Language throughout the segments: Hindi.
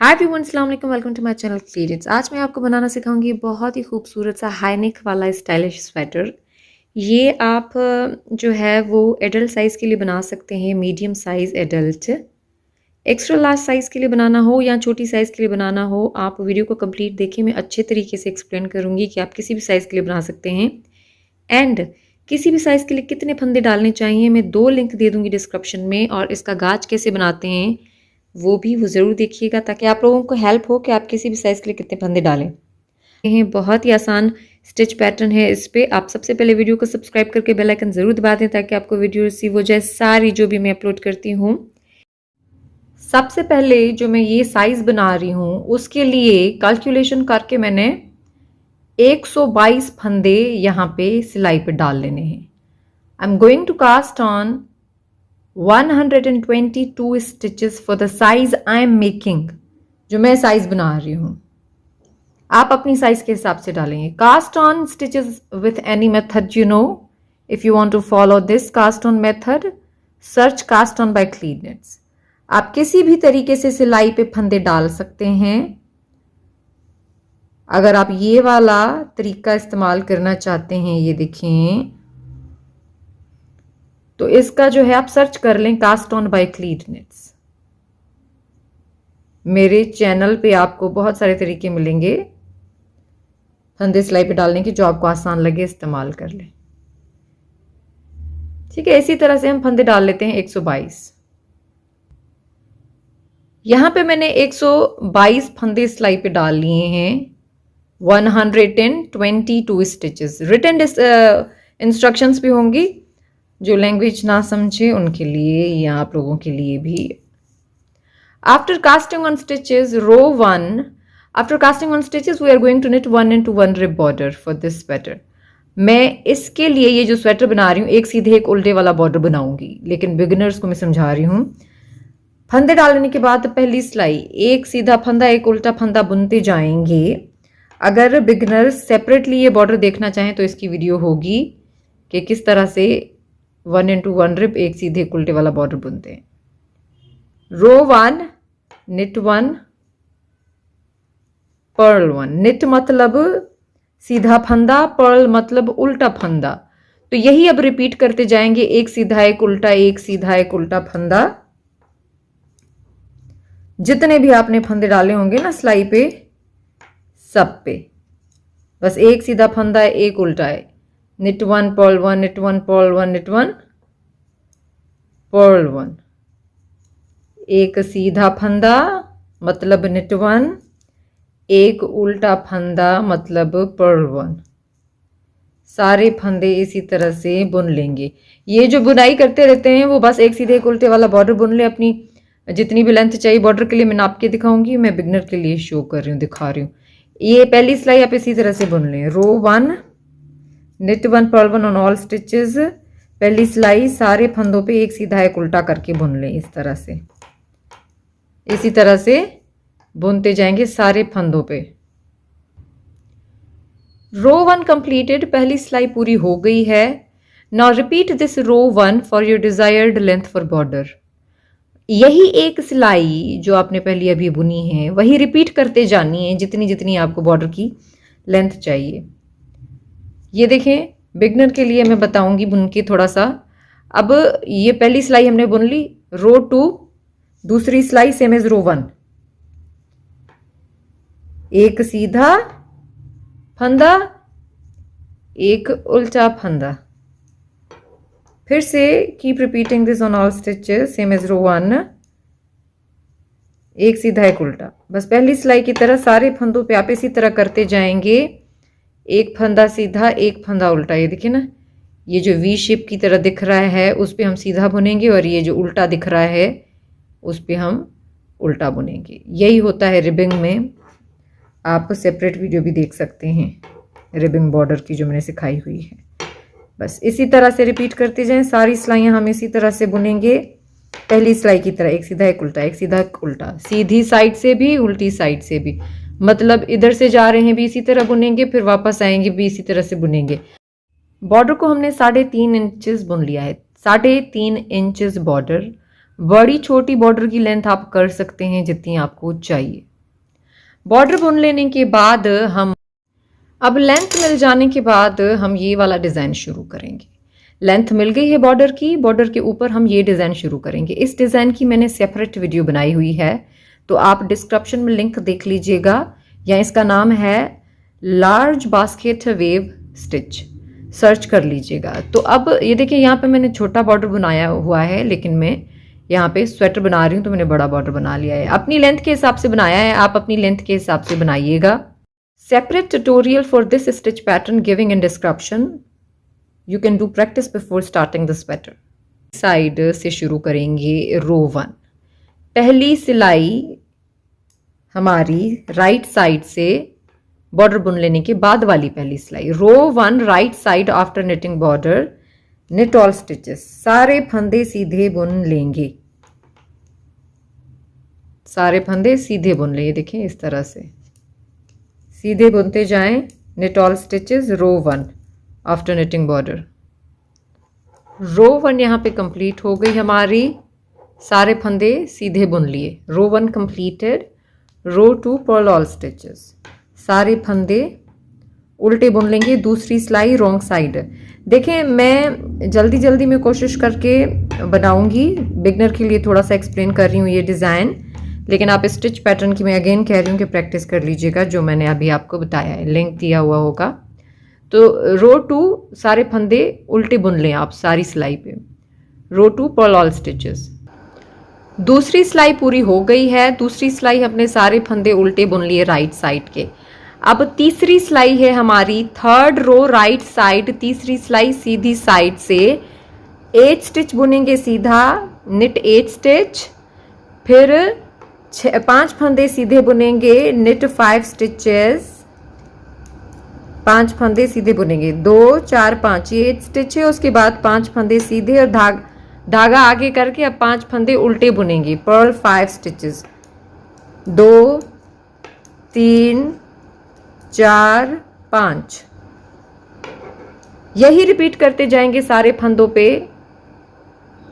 हाय एवरीवन, अस्सलाम वालेकुम, welcome to my channel clearance. आज मैं आपको बनाना सिखाऊंगी बहुत ही खूबसूरत सा हाई नेक वाला स्टाइलिश स्वेटर। ये आप जो है वो एडल्ट साइज़ के लिए बना सकते हैं, medium size adult. Extra large size के लिए बनाना हो या छोटी साइज़ के लिए बनाना हो, आप वीडियो को कंप्लीट देखिए। मैं अच्छे तरीके से एक्सप्लेन करूँगी कि आप किसी भी साइज़ के लिए बना सकते हैं एंड किसी भी साइज़ के लिए कितने फंदे डालने चाहिए। मैं 2 लिंक दे दूँगी डिस्क्रिप्शन में, और इसका गाज कैसे बनाते हैं वो भी वो ज़रूर देखिएगा, ताकि आप लोगों को हेल्प हो कि आप किसी भी साइज़ के लिए कितने फंदे डालें। ये बहुत ही आसान स्टिच पैटर्न है। इस पे आप सबसे पहले वीडियो को सब्सक्राइब करके बेल आइकन ज़रूर दबा दें, ताकि आपको वीडियो रिसीव हो जाए सारी जो भी मैं अपलोड करती हूँ। सबसे पहले जो मैं ये साइज़ बना रही हूँ उसके लिए कैलकुलेशन करके मैंने 122 फंदे यहाँ पे सिलाई पे डाल लेने हैं। I am going to cast on 122 stitches for the size I am making. जो मैं साइज बना रही हूं आप अपनी साइज के हिसाब से डालेंगे। Cast on stitches with any method, you know, if you want to follow this cast on method, search cast on by क्लीनेट्स। आप किसी भी तरीके से सिलाई पे फंदे डाल सकते हैं। अगर आप ये वाला तरीका इस्तेमाल करना चाहते हैं, ये देखें, तो इसका जो है आप सर्च कर लें कास्ट ऑन बाय क्लीनेट्स। मेरे चैनल पे आपको बहुत सारे तरीके मिलेंगे फंदे सिलाई पे डालने के, जो आपको आसान लगे इस्तेमाल कर लें। ठीक है, इसी तरह से हम फंदे डाल लेते हैं 122। यहां पे मैंने 122 फंदे सिलाई पे डाल लिए हैं। 122 स्टिचेस। रिटन इंस्ट्रक्शंस भी होंगी, जो लैंग्वेज ना समझे उनके लिए या आप लोगों के लिए भी। After casting on stitches, row 1. After casting on stitches, we are going to knit 1 into 1 rib border for this sweater. मैं इसके लिए ये जो स्वेटर बना रही हूँ, एक सीधे एक उल्टे वाला बॉर्डर बनाऊंगी, लेकिन बिगिनर्स को मैं समझा रही हूँ। फंदे डालने के बाद पहली सिलाई एक सीधा फंदा एक उल्टा फंदा बुनते जाएंगे। अगर बिगिनर्स सेपरेटली ये बॉर्डर देखना चाहें तो इसकी वीडियो होगी कि किस तरह से 1 into 1 रिब एक सीधे एक उल्टे वाला बॉर्डर बुनते हैं। रो 1 knit 1 पर्ल 1। knit मतलब सीधा फंदा, पर्ल मतलब उल्टा फंदा। तो यही अब रिपीट करते जाएंगे, एक सीधा एक उल्टा, एक सीधा एक उल्टा फंदा। जितने भी आपने फंदे डाले होंगे ना सिलाई पे, सब पे बस एक सीधा फंदा है, एक उल्टा है। knit 1 purl 1, knit 1 purl 1, knit 1 purl 1। एक सीधा फंदा मतलब knit 1, एक उल्टा फंदा मतलब पर्ल 1। सारे फंदे इसी तरह से बुन लेंगे। ये जो बुनाई करते रहते हैं वो बस एक सीधे एक उल्टे वाला बॉर्डर बुन ले। अपनी जितनी भी लेंथ चाहिए बॉर्डर के लिए मैं नाप के दिखाऊंगी, मैं बिगनर के लिए शो कर रही हूँ, दिखा रही हूँ। ये पहली सिलाई आप इसी तरह से बुन लें। Row 1 knit 1 purl 1 on all stitches. पहली सिलाई सारे फंदों पे एक सीधा एक उल्टा करके बुन लें। इस तरह से इसी तरह से बुनते जाएंगे सारे फंदों पे। रो 1 कंप्लीटेड, पहली सिलाई पूरी हो गई है। Now repeat this row 1 for your desired length for border. यही एक सिलाई जो आपने पहले अभी बुनी है वही रिपीट करते जानी है, जितनी जितनी आपको बॉर्डर की लेंथ चाहिए। ये देखें, बिगनर के लिए मैं बताऊंगी बुन के थोड़ा सा। अब ये पहली सिलाई हमने बुन ली, रो 2, दूसरी सिलाई सेम एज रो 1। एक सीधा फंदा एक उल्टा फंदा। फिर से keep repeating this on all stitches same as row 1। एक सीधा एक उल्टा, बस पहली सिलाई की तरह सारे फंदों पे आप इसी तरह करते जाएंगे। एक फंदा सीधा एक फंदा उल्टा। ये देखिए ना, ये जो वी शेप की तरह दिख रहा है उस पे हम सीधा बुनेंगे, और ये जो उल्टा दिख रहा है उस पे हम उल्टा बुनेंगे। यही होता है रिबिंग में। आप सेपरेट वीडियो भी देख सकते हैं रिबिंग बॉर्डर की जो मैंने सिखाई हुई है। बस इसी तरह से रिपीट करते जाएं। सारी सिलाइयाँ हम इसी तरह से बुनेंगे, पहली सिलाई की तरह, एक सीधा एक उल्टा, एक सीधा एक उल्टा, सीधी साइड से भी उल्टी साइड से भी। मतलब इधर से जा रहे हैं भी इसी तरह बुनेंगे, फिर वापस आएंगे भी इसी तरह से बुनेंगे। बॉर्डर को हमने 3.5 इंचेस बुन लिया है। 3.5 इंचेस बॉर्डर। बड़ी छोटी बॉर्डर की लेंथ आप कर सकते हैं जितनी आपको चाहिए। बॉर्डर बुन लेने के बाद अब लेंथ मिल जाने के बाद हम ये वाला डिज़ाइन शुरू करेंगे। लेंथ मिल गई है बॉर्डर की, बॉर्डर के ऊपर हम ये डिज़ाइन शुरू करेंगे। इस डिज़ाइन की मैंने सेपरेट वीडियो बनाई हुई है, तो आप डिस्क्रिप्शन में लिंक देख लीजिएगा, या इसका नाम है large basket wave stitch, search कर लीजिएगा। तो अब ये देखिए यहाँ पे मैंने छोटा बॉर्डर बनाया हुआ है, लेकिन मैं यहाँ पे स्वेटर बना रही हूँ तो मैंने बड़ा बॉर्डर बना लिया है। अपनी लेंथ के हिसाब से बनाया है, आप अपनी लेंथ के हिसाब से बनाइएगा। Separate tutorial for this stitch pattern giving in description. You can do practice before starting the sweater. Side से शुरू करेंगे रो 1। पहली सिलाई हमारी राइट साइड से बॉर्डर बुन लेने के बाद वाली पहली सिलाई, row 1 right side after knitting border, knit all stitches. सारे फंदे सीधे बुन लेंगे, सारे फंदे सीधे बुन लेंगे। देखिए इस तरह से सीधे बुनते जाएं। निट ऑल स्टिचेस रो 1 आफ्टर निटिंग बॉर्डर। रो 1 यहाँ पे कंप्लीट हो गई हमारी, सारे फंदे सीधे बुन लिए। रो 1 कंप्लीटेड। रो 2 पर्ल ऑल स्टिचेस, सारे फंदे उल्टे बुन लेंगे। दूसरी सिलाई रॉन्ग साइड। देखें मैं जल्दी जल्दी में कोशिश करके बनाऊंगी, बिगनर के लिए थोड़ा सा एक्सप्लेन कर रही हूँ ये डिज़ाइन, लेकिन आप स्टिच पैटर्न की मैं अगेन कह रही हूँ कि प्रैक्टिस कर लीजिएगा, जो मैंने अभी आपको बताया है, लिंक दिया हुआ होगा। तो रो 2 सारे फंदे उल्टे बुन लें आप सारी सिलाई पे। रो 2 पर्ल ऑल स्टिचेस। दूसरी सिलाई पूरी हो गई है, दूसरी सिलाई हमने सारे फंदे उल्टे बुन लिए राइट साइड के। अब तीसरी सिलाई है हमारी, थर्ड रो राइट साइड, तीसरी सिलाई सीधी साइड से 8 स्टिच बुनेंगे सीधा, निट 8 स्टिच, फिर 5 फंदे सीधे बुनेंगे, निट 5 स्टिचेस, 5 फंदे सीधे बुनेंगे, 2 4 5, ये 8 स्टिच है। उसके बाद 5 फंदे सीधे और धागा आगे करके अब 5 फंदे उल्टे बुनेंगे, पर्ल 5 स्टिचेस, 2 3 4 5। यही रिपीट करते जाएंगे सारे फंदों पे।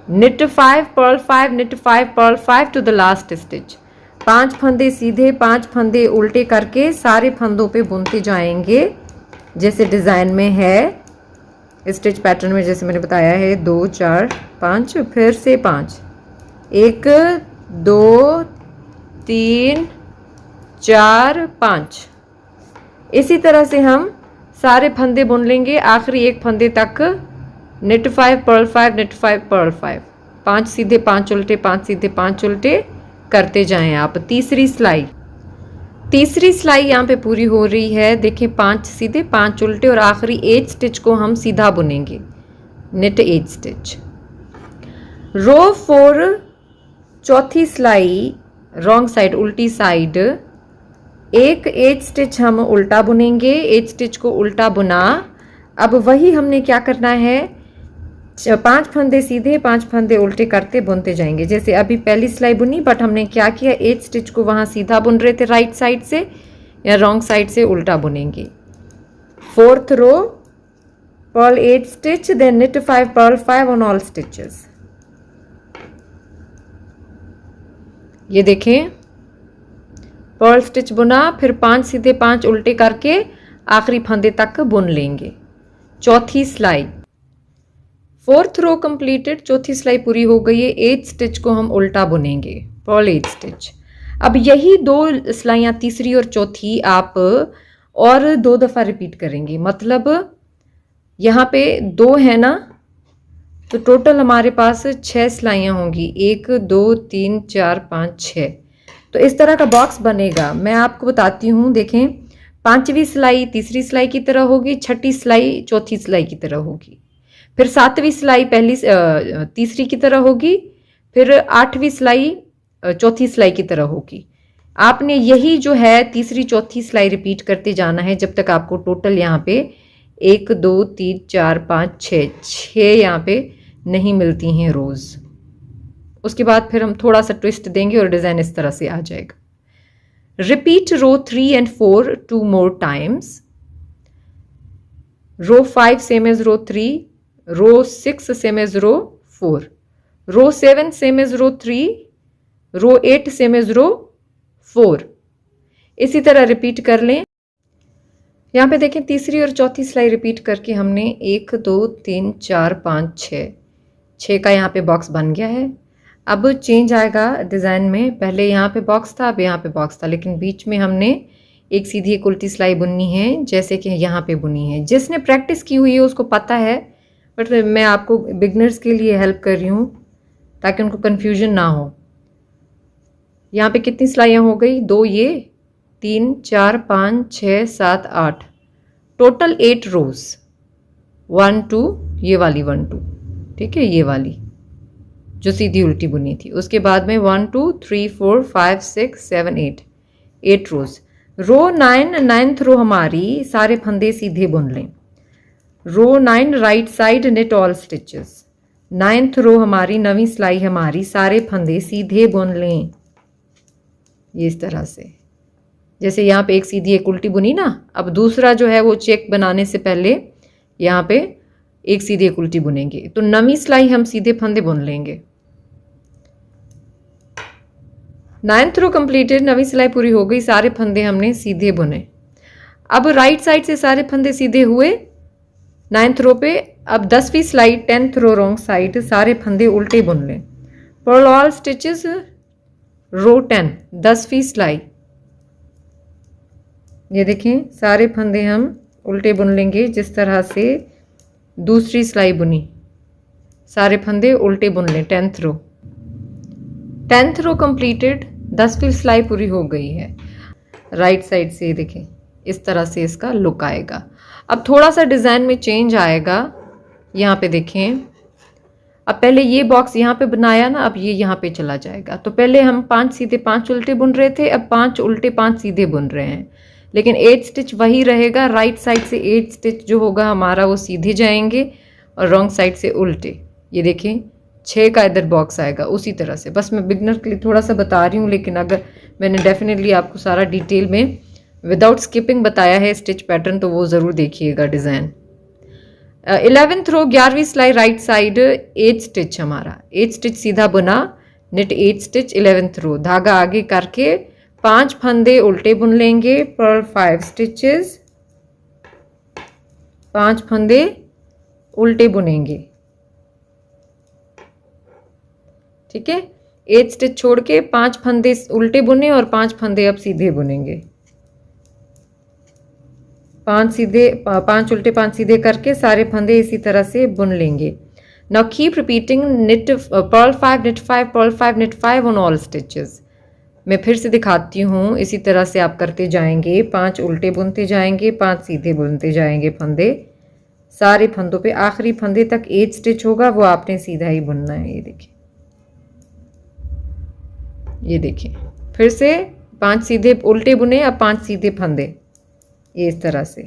Knit 5 purl 5, knit 5 purl 5 to the last stitch. 5 फंदे सीधे, 5 फंदे उल्टे करके सारे फंदों पे बुनते जाएंगे, जैसे डिज़ाइन में है, स्टिच पैटर्न में जैसे मैंने बताया है। 2 4 5, फिर से 5, 1 2 3 4 5। इसी तरह से हम सारे फंदे बुन लेंगे आखिरी एक फंदे तक। निट 5 पर्ल 5, निट 5 पर्ल 5, 5 सीधे 5 उल्टे, 5 सीधे 5 उल्टे करते जाएं आप। तीसरी सिलाई यहाँ पे पूरी हो रही है। देखें 5 सीधे 5 उल्टे और आखिरी 8 स्टिच को हम सीधा बुनेंगे, निट 8 स्टिच। रो 4 चौथी सिलाई रॉन्ग साइड, उल्टी साइड, एक 8 स्टिच हम उल्टा बुनेंगे, 8 स्टिच को उल्टा बुना। अब वही हमने क्या करना है, 5 फंदे सीधे 5 फंदे उल्टे करते बुनते जाएंगे, जैसे अभी पहली सिलाई बुनी, बट हमने क्या किया, 8 स्टिच को वहाँ सीधा बुन रहे थे राइट साइड से, या रॉन्ग साइड से उल्टा बुनेंगे। 4th row purl 8 stitch, then knit 5 purl 5 on all stitches. ये देखें पर्ल स्टिच बुना, फिर 5 सीधे 5 उल्टे करके आखिरी फंदे तक बुन लेंगे। चौथी सिलाई 4th रो कंप्लीटेड, चौथी सिलाई पूरी हो गई है। 8 स्टिच को हम उल्टा बुनेंगे, पर्ल 8 स्टिच। अब यही 2 सिलाइयाँ, तीसरी और चौथी, आप और 2 दफ़ा रिपीट करेंगे। मतलब यहाँ पे 2 है ना, तो टोटल हमारे पास 6 सिलाइयाँ होंगी, 1 2 3 4 5 6। तो इस तरह का बॉक्स बनेगा। मैं आपको बताती हूँ, देखें 5वीं सिलाई तीसरी सिलाई की तरह होगी, 6ठी सिलाई चौथी सिलाई की तरह होगी, फिर 7वीं सिलाई तीसरी की तरह होगी, फिर 8वीं सिलाई चौथी सिलाई की तरह होगी। आपने यही जो है तीसरी चौथी सिलाई रिपीट करते जाना है जब तक आपको टोटल यहाँ पे 1 2 3 4 5 6 यहाँ पे नहीं मिलती हैं रोज़। उसके बाद फिर हम थोड़ा सा ट्विस्ट देंगे और डिज़ाइन इस तरह से आ जाएगा। Repeat row 3 and 4 2 more times. Row 5 same as row 3, row 6 same as row 4, row 7 same as row 3, row 8 same as row 4। इसी तरह रिपीट कर लें। यहाँ पे देखें तीसरी और चौथी सिलाई रिपीट करके हमने 1 2 3 4 5 6 का यहाँ पे बॉक्स बन गया है। अब चेंज आएगा डिज़ाइन में, पहले यहाँ पे बॉक्स था, अब यहाँ पे बॉक्स था, लेकिन बीच में हमने एक सीधी एक उल्टी सिलाई बुननी है जैसे कि यहाँ पे बुनी है। जिसने प्रैक्टिस की हुई है उसको पता है, बट मैं आपको बिगनर्स के लिए हेल्प कर रही हूँ ताकि उनको कन्फ्यूजन ना हो। यहाँ पे कितनी सिलाइयाँ हो गई? 2 ये, 3 4 5 6 7 8, टोटल 8 रोज। 1 2 ये वाली 1 2, ठीक है, ये वाली जो सीधी उल्टी बुनी थी। उसके बाद में 1 2 3 4 5 6 7 8 रोज। रो 9 9th रो हमारी सारे फंदे सीधे बुन लें। Row 9 right side knit all stitches. 9th row हमारी 9वीं सिलाई हमारी सारे फंदे सीधे बुन लें, ये इस तरह से। जैसे यहाँ पे एक सीधी एक उल्टी बुनी ना, अब दूसरा जो है वो चेक बनाने से पहले यहाँ पे एक सीधी एक उल्टी बुनेंगे, तो 9वीं सिलाई हम सीधे फंदे बुन लेंगे। 9th रो कंप्लीटेड, 9वीं सिलाई पूरी हो गई, सारे फंदे हमने सीधे बुने। अब राइट साइड से सारे फंदे सीधे हुए 9th रो पे। अब 10वीं सिलाई 10th रो रॉन्ग साइड सारे फंदे उल्टे बुन लें। पर्ल ऑल स्टिचेस रो 10, 10वीं सिलाई, ये देखें सारे फंदे हम उल्टे बुन लेंगे जिस तरह से दूसरी सिलाई बुनी, सारे फंदे उल्टे बुन लें। 10th रो, 10th रो कंप्लीटेड, 10वीं सिलाई पूरी हो गई है। राइट साइड से देखें इस तरह से इसका लुक आएगा। अब थोड़ा सा डिज़ाइन में चेंज आएगा, यहाँ पे देखें। अब पहले ये बॉक्स यहाँ पे बनाया ना, अब ये यहाँ पे चला जाएगा। तो पहले हम 5 सीधे 5 उल्टे बुन रहे थे, अब 5 उल्टे 5 सीधे बुन रहे हैं, लेकिन 8 स्टिच वही रहेगा। राइट साइड से 8 स्टिच जो होगा हमारा वो सीधे जाएंगे और रॉन्ग साइड से उल्टे। ये देखें 6 का इधर बॉक्स आएगा उसी तरह से। बस मैं बिगनर के लिए थोड़ा सा बता रही हूँ, लेकिन अगर मैंने डेफिनेटली आपको सारा डिटेल में विदाउट स्किपिंग बताया है स्टिच पैटर्न, तो वो ज़रूर देखिएगा डिज़ाइन। 11th रो 11वीं सिलाई राइट साइड 8 स्टिच हमारा, 8 स्टिच सीधा बुना, निट 8 स्टिच 11th रो, धागा आगे करके 5 फंदे उल्टे बुन लेंगे। पर्ल 5 स्टिचेस, 5 फंदे उल्टे बुनेंगे, ठीक है। 8 स्टिच छोड़ के 5 फंदे उल्टे बुने और 5 फंदे अब सीधे बुनेंगे। 5 सीधे 5 उल्टे 5 सीधे करके सारे फंदे इसी तरह से बुन लेंगे। Now keep repeating knit purl 5 knit 5 purl 5 knit 5 on all stitches. मैं फिर से दिखाती हूँ, इसी तरह से आप करते जाएंगे। 5 उल्टे बुनते जाएंगे, 5 सीधे बुनते जाएंगे फंदे, सारे फंदों पे आखिरी फंदे तक 8 स्टिच होगा, वो आपने सीधा ही बुनना है। ये देखिए, ये देखिए फिर से 5 सीधे उल्टे बुने, अब 5 सीधे फंदे, ये इस तरह से।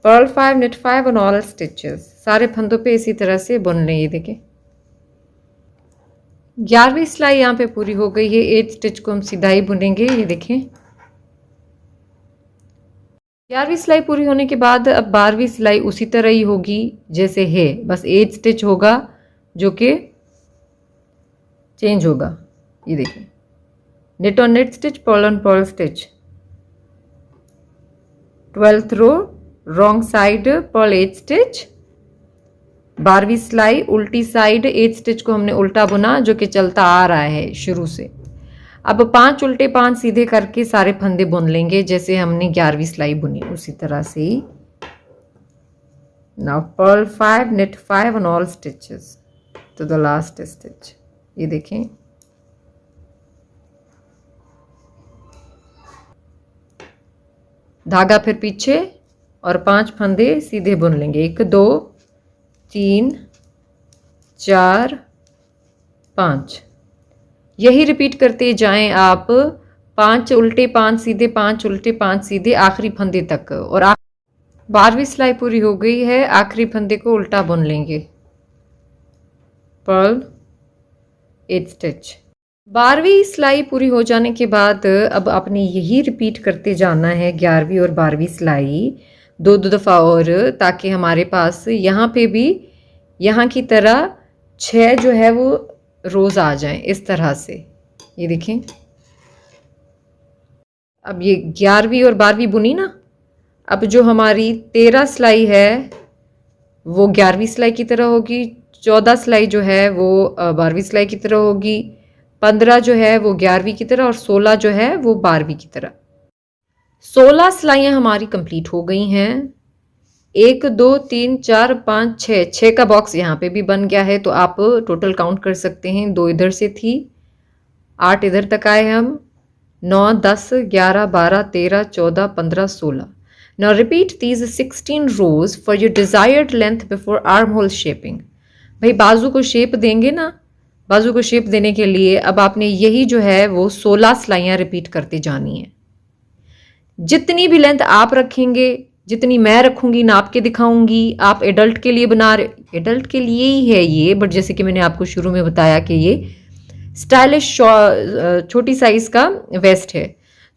Purl 5 knit 5 on all stitches, सारे फंदों पे इसी तरह से बुन लें। ये देखें 11वीं सिलाई यहाँ पे पूरी हो गई है, 8 स्टिच को हम सीधा ही बुनेंगे। ये देखें 11वीं सिलाई पूरी होने के बाद अब 12वीं सिलाई उसी तरह ही होगी जैसे है, बस 8 स्टिच होगा जो कि चेंज होगा। ये देखिए knit on knit stitch, purl on purl stitch. 12th row wrong side purl 8 stitch, 12वीं सिलाई उल्टी साइड 8 स्टिच को हमने उल्टा बुना जो कि चलता आ रहा है शुरू से। अब 5 उल्टे 5 सीधे करके सारे फंदे बुन लेंगे जैसे हमने 11वीं सिलाई बुनी उसी तरह से ही। Now purl 5 knit 5 on all stitches to the last stitch. ये देखें धागा फिर पीछे और 5 फंदे सीधे बुन लेंगे। 1 2 3 4 5, यही रिपीट करते जाएं आप। 5 उल्टे 5 सीधे, 5 उल्टे 5 सीधे आखिरी फंदे तक। और 12वीं सिलाई पूरी हो गई है, आखिरी फंदे को उल्टा बुन लेंगे। Purl 8 stitch. 12वीं सिलाई पूरी हो जाने के बाद अब आपने यही रिपीट करते जाना है 11वीं और 12वीं सिलाई 2-2 दफ़ा और, ताकि हमारे पास यहाँ पे भी यहाँ की तरह 6 जो है वो रोज़ आ जाएं इस तरह से। ये देखें अब ये 11वीं और 12वीं बुनी ना, अब जो हमारी 13 सिलाई है वो 11वीं सिलाई की तरह होगी, 14 सिलाई जो है वो 12वीं सिलाई की तरह होगी, 15 जो है वो 11वीं की तरह और 16 जो है वो 12वीं की तरह। 16 सिलाइयाँ हमारी कंप्लीट हो गई हैं। 1 2 3 4 5 6, 6 का बॉक्स यहाँ पे भी बन गया है, तो आप टोटल काउंट कर सकते हैं। 2 इधर से थी, 8 इधर तक आए हम, 9 10 11 12 13 14 15 16। Now repeat these 16 rows for your desired length before armhole shaping. भाई बाजू को शेप देंगे ना, बाजू को शेप देने के लिए अब आपने यही जो है वो 16 सिलाइयाँ रिपीट करते जानी है। जितनी भी लेंथ आप रखेंगे, जितनी मैं रखूंगी, नाप के दिखाऊंगी। आप एडल्ट के लिए बना रहे, एडल्ट के लिए ही है ये, बट जैसे कि मैंने आपको शुरू में बताया कि ये स्टाइलिश छोटी साइज का वेस्ट है।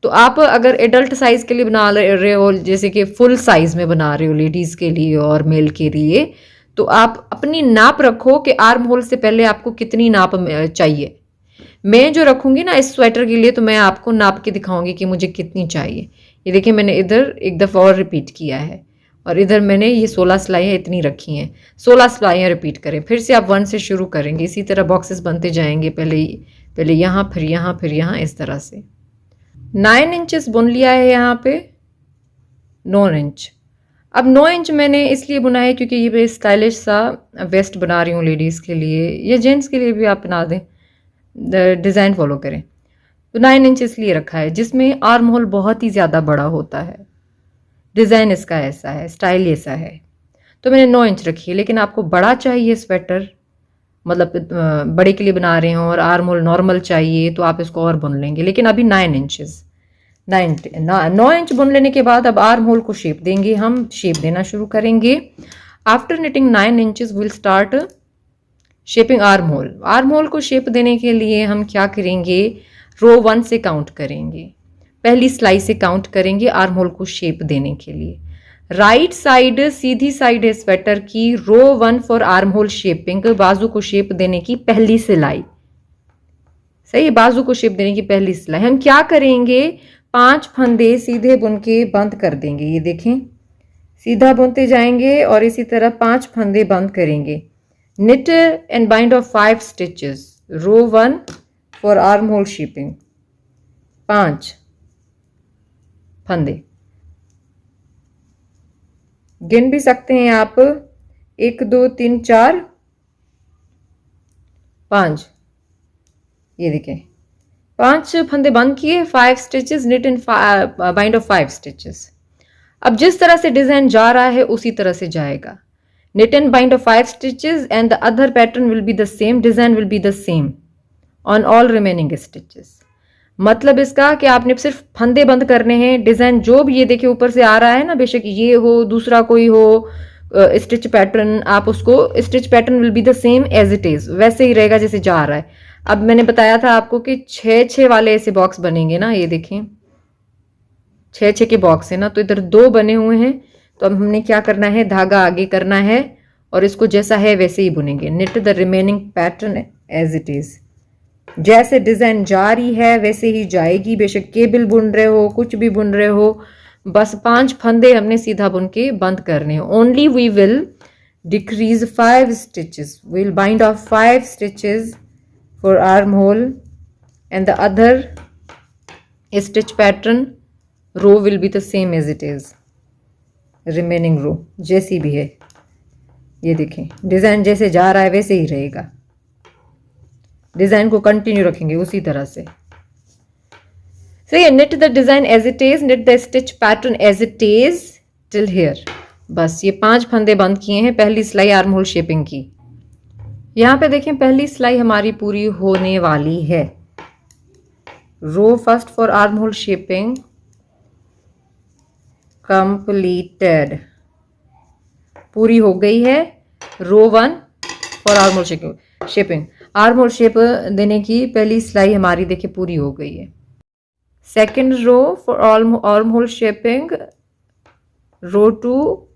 तो आप अगर एडल्ट साइज के लिए बना रहे हो, जैसे कि फुल साइज में बना रहे हो लेडीज के लिए और मेल के लिए, तो आप अपनी नाप रखो कि आर्म होल से पहले आपको कितनी नाप चाहिए। मैं जो रखूंगी ना इस स्वेटर के लिए, तो मैं आपको नाप के दिखाऊंगी कि मुझे कितनी चाहिए। ये देखिए मैंने इधर एक दफ़ा और रिपीट किया है और इधर मैंने ये 16 सिलाइयाँ इतनी रखी हैं। 16 सिलाइयाँ रिपीट करें, फिर से आप 1 से शुरू करेंगे, इसी तरह बॉक्सेस बनते जाएंगे। पहले यहाँ, फिर यहाँ, फिर यहाँ, इस तरह से 9 इंचेस बुन लिया है यहाँ पे, 9 इंच। अब 9 इंच मैंने इसलिए बुना है क्योंकि ये स्टाइलिश सा वेस्ट बना रही हूँ लेडीज़ के लिए, या जेंट्स के लिए भी आप बना दें, डिज़ाइन फॉलो करें। तो 9 इंच इसलिए रखा है, जिसमें आर्म होल बहुत ही ज़्यादा बड़ा होता है। डिज़ाइन इसका ऐसा है, स्टाइल ऐसा है, तो मैंने 9 इंच रखी है। लेकिन आपको बड़ा चाहिए स्वेटर, मतलब बड़े के लिए बना रहे हो और आर्म होल नॉर्मल चाहिए, तो आप इसको और बुन लेंगे। लेकिन अभी 9 इंचेस 9 इंच बुन लेने के बाद अब आर्म होल को शेप देंगे, हम शेप देना शुरू करेंगे। After knitting 9 inches will start shaping arm whole. Arm hole को शेप देने के लिए हम क्या करेंगे, रो 1 से काउंट करेंगे, पहली सिलाई से काउंट करेंगे आर्म होल को शेप देने के लिए। राइट साइड सीधी साइड है स्वेटर की, रो 1 फॉर आर्म होल शेपिंग, बाजू को शेप देने की पहली सिलाई। सही है, बाजू को शेप देने की पहली सिलाई। हम क्या करेंगे, 5 फंदे सीधे बुन के बंद कर देंगे। ये देखें, सीधा बुनते जाएंगे और इसी तरह 5 फंदे बंद करेंगे। knit and bind of 5 stitches, row 1 for armhole shaping, 5 फंदे गिन भी सकते हैं आप, 1 2 3 4 5। ये देखें 5 फंदे बंद किए, 5 stitches, knit and bind of 5 stitches। अब जिस तरह से डिजाइन जा रहा है उसी तरह से जाएगा। knit and bind of 5 stitches and the other pattern will be the same, design will be the same on all remaining stitches। मतलब इसका कि आपने सिर्फ फंदे बंद करने हैं, डिजाइन जो भी ये देखिए ऊपर से आ रहा है ना, बेशक ये हो दूसरा कोई हो स्टिच पैटर्न, आप उसको stitch pattern will be the same as it is, वैसे ही रहेगा जैसे जा रहा है। अब मैंने बताया था आपको कि 6-6 वाले ऐसे बॉक्स बनेंगे ना, ये देखें 6-6 के बॉक्स है ना, तो इधर 2 बने हुए हैं। तो अब हमने क्या करना है, धागा आगे करना है और इसको जैसा है वैसे ही बुनेंगे। knit the remaining pattern as it is, जैसे डिजाइन जा रही है वैसे ही जाएगी। बेशक केबल बुन रहे हो, कुछ भी बुन रहे हो, बस 5 फंदे हमने सीधा बुन के बंद करने हैं। Only we will decrease 5 stitches, we will bind off 5 stitches for arm hole and the other stitch pattern row will be the same as it is. Remaining row जैसी भी है, ये देखें डिजाइन जैसे जा रहा है वैसे ही रहेगा, डिजाइन को कंटिन्यू रखेंगे उसी तरह से। सही है, knit the design as it is, knit the stitch pattern as it is till here. बस ये 5 फंदे बंद किए हैं पहली सिलाई आर्म होल शेपिंग की। यहाँ पे देखें पहली सिलाई हमारी पूरी होने वाली है। Row first for arm hole shaping completed, पूरी हो गई है। Row 1 for arm hole shaping, arm hole shape देने की पहली सिलाई हमारी देखिए पूरी हो गई है। Second row for arm hole shaping, row 2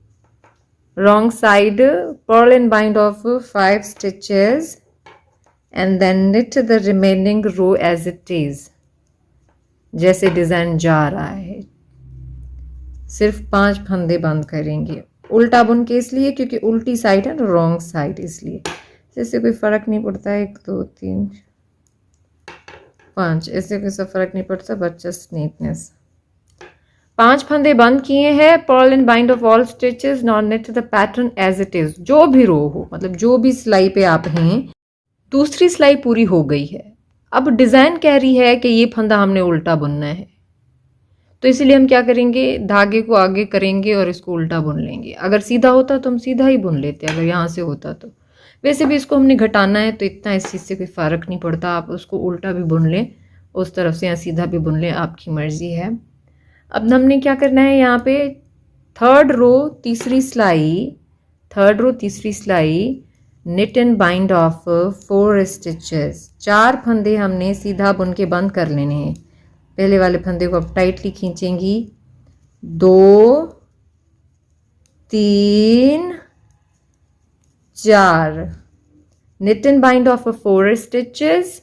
wrong side, purl and bind of 5 stitches and then knit the remaining row as it is। जैसे डिज़ाइन जा रहा है। सिर्फ 5 फंदे बंद करेंगे। उल्टा बुन के इसलिए क्योंकि उल्टी साइड है ना, रॉन्ग साइड, इसलिए इससे कोई फ़र्क नहीं पड़ता है। 1 2 3 5, इससे कोई सा फ़र्क नहीं पड़ता, बट जस्ट नीटनेस। 5 फंदे बंद किए हैं। Purl and bind off all stitches, not knit the pattern as it is. जो भी रो हो, मतलब जो भी सिलाई पे आप हैं, दूसरी सिलाई पूरी हो गई है। अब डिज़ाइन कह रही है कि ये फंदा हमने उल्टा बुनना है, तो इसीलिए हम क्या करेंगे, धागे को आगे करेंगे और इसको उल्टा बुन लेंगे। अगर सीधा होता तो हम सीधा ही बुन लेते, अगर यहाँ से होता तो। वैसे भी इसको हमने घटाना है, तो इतना इस चीज़ से कोई फ़र्क नहीं पड़ता। आप उसको उल्टा भी बुन लें उस तरफ से, या सीधा भी बुन लें, आपकी मर्ज़ी है। अब हमने क्या करना है, यहाँ पे थर्ड रो तीसरी सिलाई knit and bind off 4 stitches. 4 फंदे हमने सीधा बुन के बंद कर लेने हैं। पहले वाले फंदे को अब tightly खींचेंगी। 2 3 4 knit and bind of 4 stitches.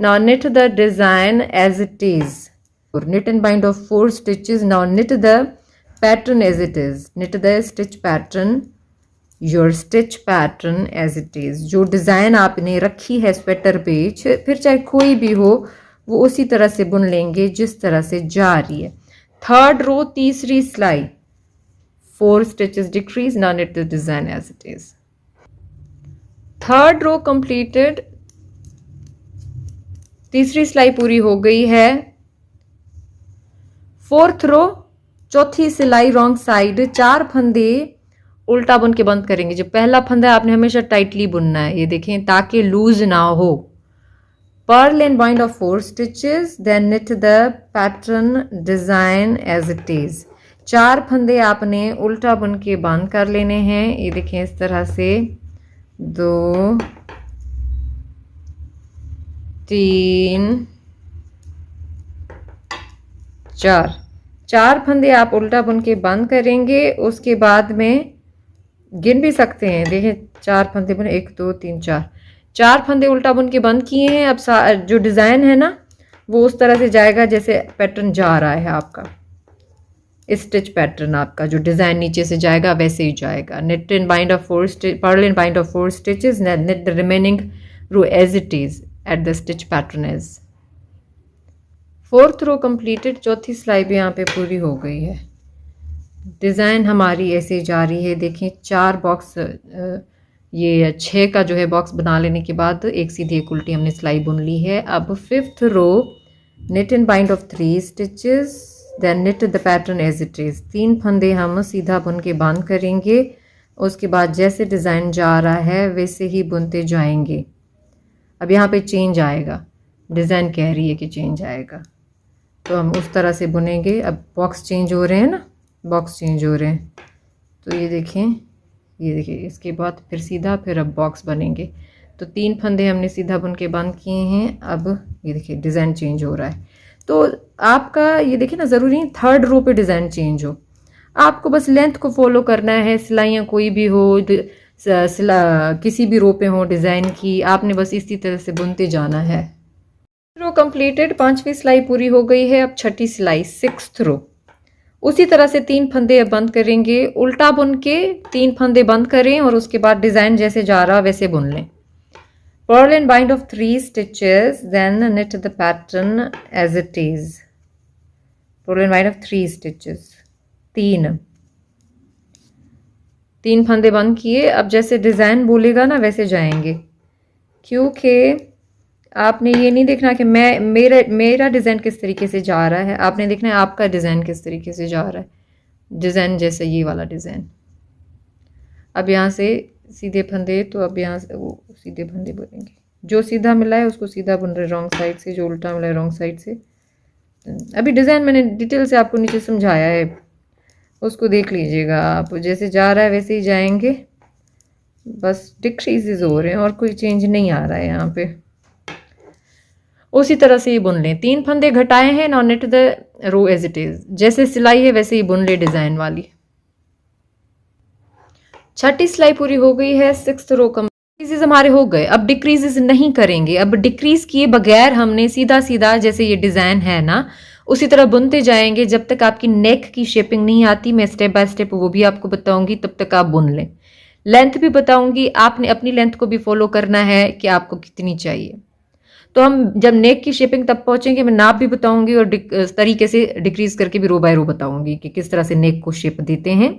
Now knit the design as it is. Knit and bind of 4 stitches. Now knit the pattern as it is. Knit the stitch pattern, your stitch pattern as it is. जो डिज़ाइन आपने रखी है स्वेटर पे, फिर चाहे कोई भी हो, वो उसी तरह से बुन लेंगे जिस तरह से जा रही है। थर्ड रो तीसरी सिलाई, 4 stitches decrease. Now knit the design as it is. Third row completed, तीसरी सिलाई पूरी हो गई है। फोर्थ रो चौथी सिलाई रॉन्ग साइड, 4 फंदे उल्टा बुन के बंद करेंगे। जो पहला फंदा है आपने हमेशा टाइटली बुनना है, ये देखें, ताकि लूज ना हो। Purl and bind off 4 stitches, then knit the pattern design as it is. 4 फंदे आपने उल्टा बुन के बंद कर लेने हैं, ये देखें इस तरह से। 2 3 4 फंदे आप उल्टा बुन के बंद करेंगे। उसके बाद में गिन भी सकते हैं, देखें 4 फंदे बुने, 1 2 3 4 फंदे उल्टा बुन के बंद किए हैं। अब जो डिज़ाइन है ना, वो उस तरह से जाएगा जैसे पैटर्न जा रहा है आपका। स्टिच पैटर्न आपका जो डिज़ाइन नीचे से जाएगा वैसे ही जाएगा। knit and bind of 4 stitch, purl and bind of 4 stitches, knit the remaining row as it is at the stitch pattern is. Fourth row completed, चौथी सिलाई भी यहाँ पे पूरी हो गई है। डिज़ाइन हमारी ऐसे जा रही है। देखें 4 बॉक्स, ये 6 का जो है बॉक्स बना लेने के बाद एक सीधी एक उल्टी हमने सिलाई बुन ली है। अब fifth row knit and bind of 3 stitches, then knit the pattern as it is. 3 फंदे हम सीधा बुन के बंद करेंगे। उसके बाद जैसे डिज़ाइन जा रहा है वैसे ही बुनते जाएंगे। अब यहाँ पे चेंज आएगा, डिज़ाइन कह रही है कि चेंज आएगा, तो हम उस तरह से बुनेंगे। अब बॉक्स चेंज हो रहे हैं ना, बॉक्स चेंज हो रहे हैं, तो ये देखें, इसके बाद फिर सीधा, फिर अब बॉक्स बनेंगे। तो 3 फंदे हमने सीधा बुन के बंद किए हैं। अब ये देखिए डिज़ाइन चेंज हो रहा है। तो आपका ये देखिए ना, ज़रूरी नहीं थर्ड रो पे डिज़ाइन चेंज हो, आपको बस लेंथ को फॉलो करना है। सिलाइयाँ कोई भी हो, किसी भी रो पे हो डिज़ाइन की, आपने बस इसी तरह से बुनते जाना है। रो कंप्लीटेड, 5वीं सिलाई पूरी हो गई है। अब छठी सिलाई, 6th रो, उसी तरह से 3 फंदे बंद करेंगे। उल्टा बुन के 3 फंदे बंद करें और उसके बाद डिज़ाइन जैसे जा रहा वैसे बुन लें। Purl and bind of 3 stitches, then knit the pattern as it is. Purl and bind of 3 stitches, 3 फंदे बंद किए। अब जैसे डिज़ाइन बोलेगा ना वैसे जाएंगे, क्योंकि आपने ये नहीं देखना कि मेरा डिज़ाइन किस तरीके से जा रहा है, आपने देखना है आपका डिज़ाइन किस तरीके से जा रहा है। डिज़ाइन जैसे ये वाला डिज़ाइन। अब यहाँ से सीधे फंदे, तो अब यहाँ से वो सीधे फंदे बुनेंगे। जो सीधा मिला है उसको सीधा बुन रहे रॉन्ग साइड से, जो उल्टा मिला है रॉन्ग साइड से। अभी डिज़ाइन मैंने डिटेल से आपको नीचे समझाया है, उसको देख लीजिएगा आप। जैसे जा रहा है वैसे ही जाएंगे, बस डिक्रीजेज हो रहे हैं और कोई चेंज नहीं आ रहा है यहाँ पे। उसी तरह से ये बुन लें। 3 फंदे घटाए हैं। Now knit the row as it is, जैसे सिलाई है वैसे ही बुन ले डिज़ाइन वाली। छठी सिलाई पूरी हो गई है। 6th रो डिक्रीजेज हमारे हो गए। अब डिक्रीजेज नहीं करेंगे, अब डिक्रीज किए बगैर हमने सीधा सीधा जैसे ये डिज़ाइन है ना, उसी तरह बुनते जाएंगे जब तक आपकी नेक की शेपिंग नहीं आती। मैं स्टेप बाय स्टेप वो भी आपको बताऊंगी, तब तक आप बुन लें। लेंथ भी बताऊंगी, आपने अपनी लेंथ को भी फॉलो करना है कि आपको कितनी चाहिए। तो हम जब नेक की शेपिंग तब पहुंचेंगे, मैं नाप भी बताऊंगी और तरीके से डिक्रीज करके भी रो बाय रो बताऊंगी कि किस तरह से नेक को शेप देते हैं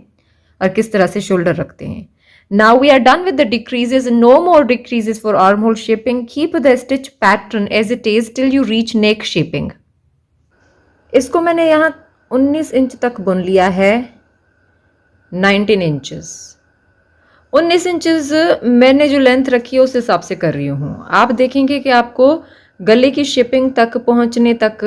और किस तरह से शोल्डर रखते हैं। Now we are done with the decreases, no more decreases for arm hole shaping. Keep the stitch pattern as it is till you reach neck shaping. इसको मैंने यहाँ 19 इंच तक बुन लिया है, 19 इंचेस। 19 इंचेस मैंने जो लेंथ रखी है उस हिसाब से कर रही हूँ। आप देखेंगे कि आपको गले की शेपिंग तक पहुँचने तक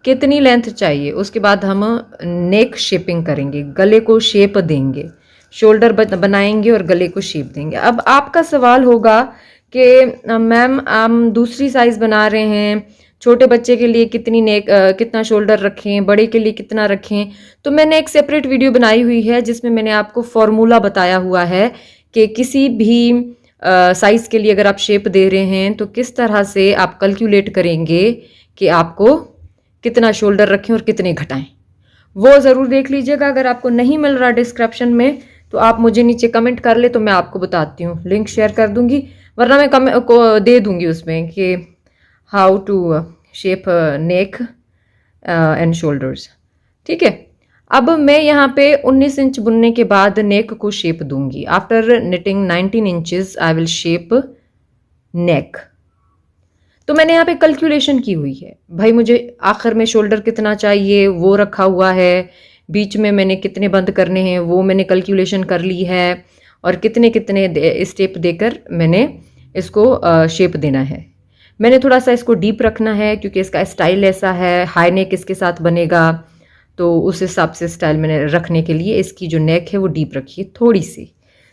कितनी लेंथ चाहिए, उसके बाद हम नेक शेपिंग करेंगे, गले को शेप देंगे, शोल्डर बनाएंगे और गले को शेप देंगे। अब आपका सवाल होगा कि मैम हम दूसरी साइज़ बना रहे हैं, छोटे बच्चे के लिए कितनी नेक कितना शोल्डर रखें, बड़े के लिए कितना रखें। तो मैंने एक सेपरेट वीडियो बनाई हुई है जिसमें मैंने आपको फॉर्मूला बताया हुआ है कि किसी भी साइज़ के लिए अगर आप शेप दे रहे हैं तो किस तरह से आप कैलकुलेट करेंगे कि आपको कितना शोल्डर रखें और कितने घटाएं। वो ज़रूर देख लीजिएगा। अगर आपको नहीं मिल रहा डिस्क्रिप्शन में तो आप मुझे नीचे कमेंट कर ले तो मैं आपको बताती हूँ, लिंक शेयर कर दूंगी, वरना मैं कमेंट को दे दूंगी उसमें कि how to shape neck and shoulders. ठीक है, अब मैं यहाँ पे 19 इंच बुनने के बाद नेक को शेप दूंगी। After knitting 19 inches I will shape नेक। तो मैंने यहाँ पे कैलकुलेशन की हुई है, भाई मुझे आखिर में शोल्डर कितना चाहिए वो रखा हुआ है, बीच में मैंने कितने बंद करने हैं वो मैंने कैलकुलेशन कर ली है, और कितने कितने स्टेप देकर मैंने इसको शेप देना है। मैंने थोड़ा सा इसको डीप रखना है क्योंकि इसका स्टाइल ऐसा है, हाई नेक इसके साथ बनेगा, तो उस हिसाब से स्टाइल मैंने रखने के लिए इसकी जो नेक है वो डीप रखी है थोड़ी सी।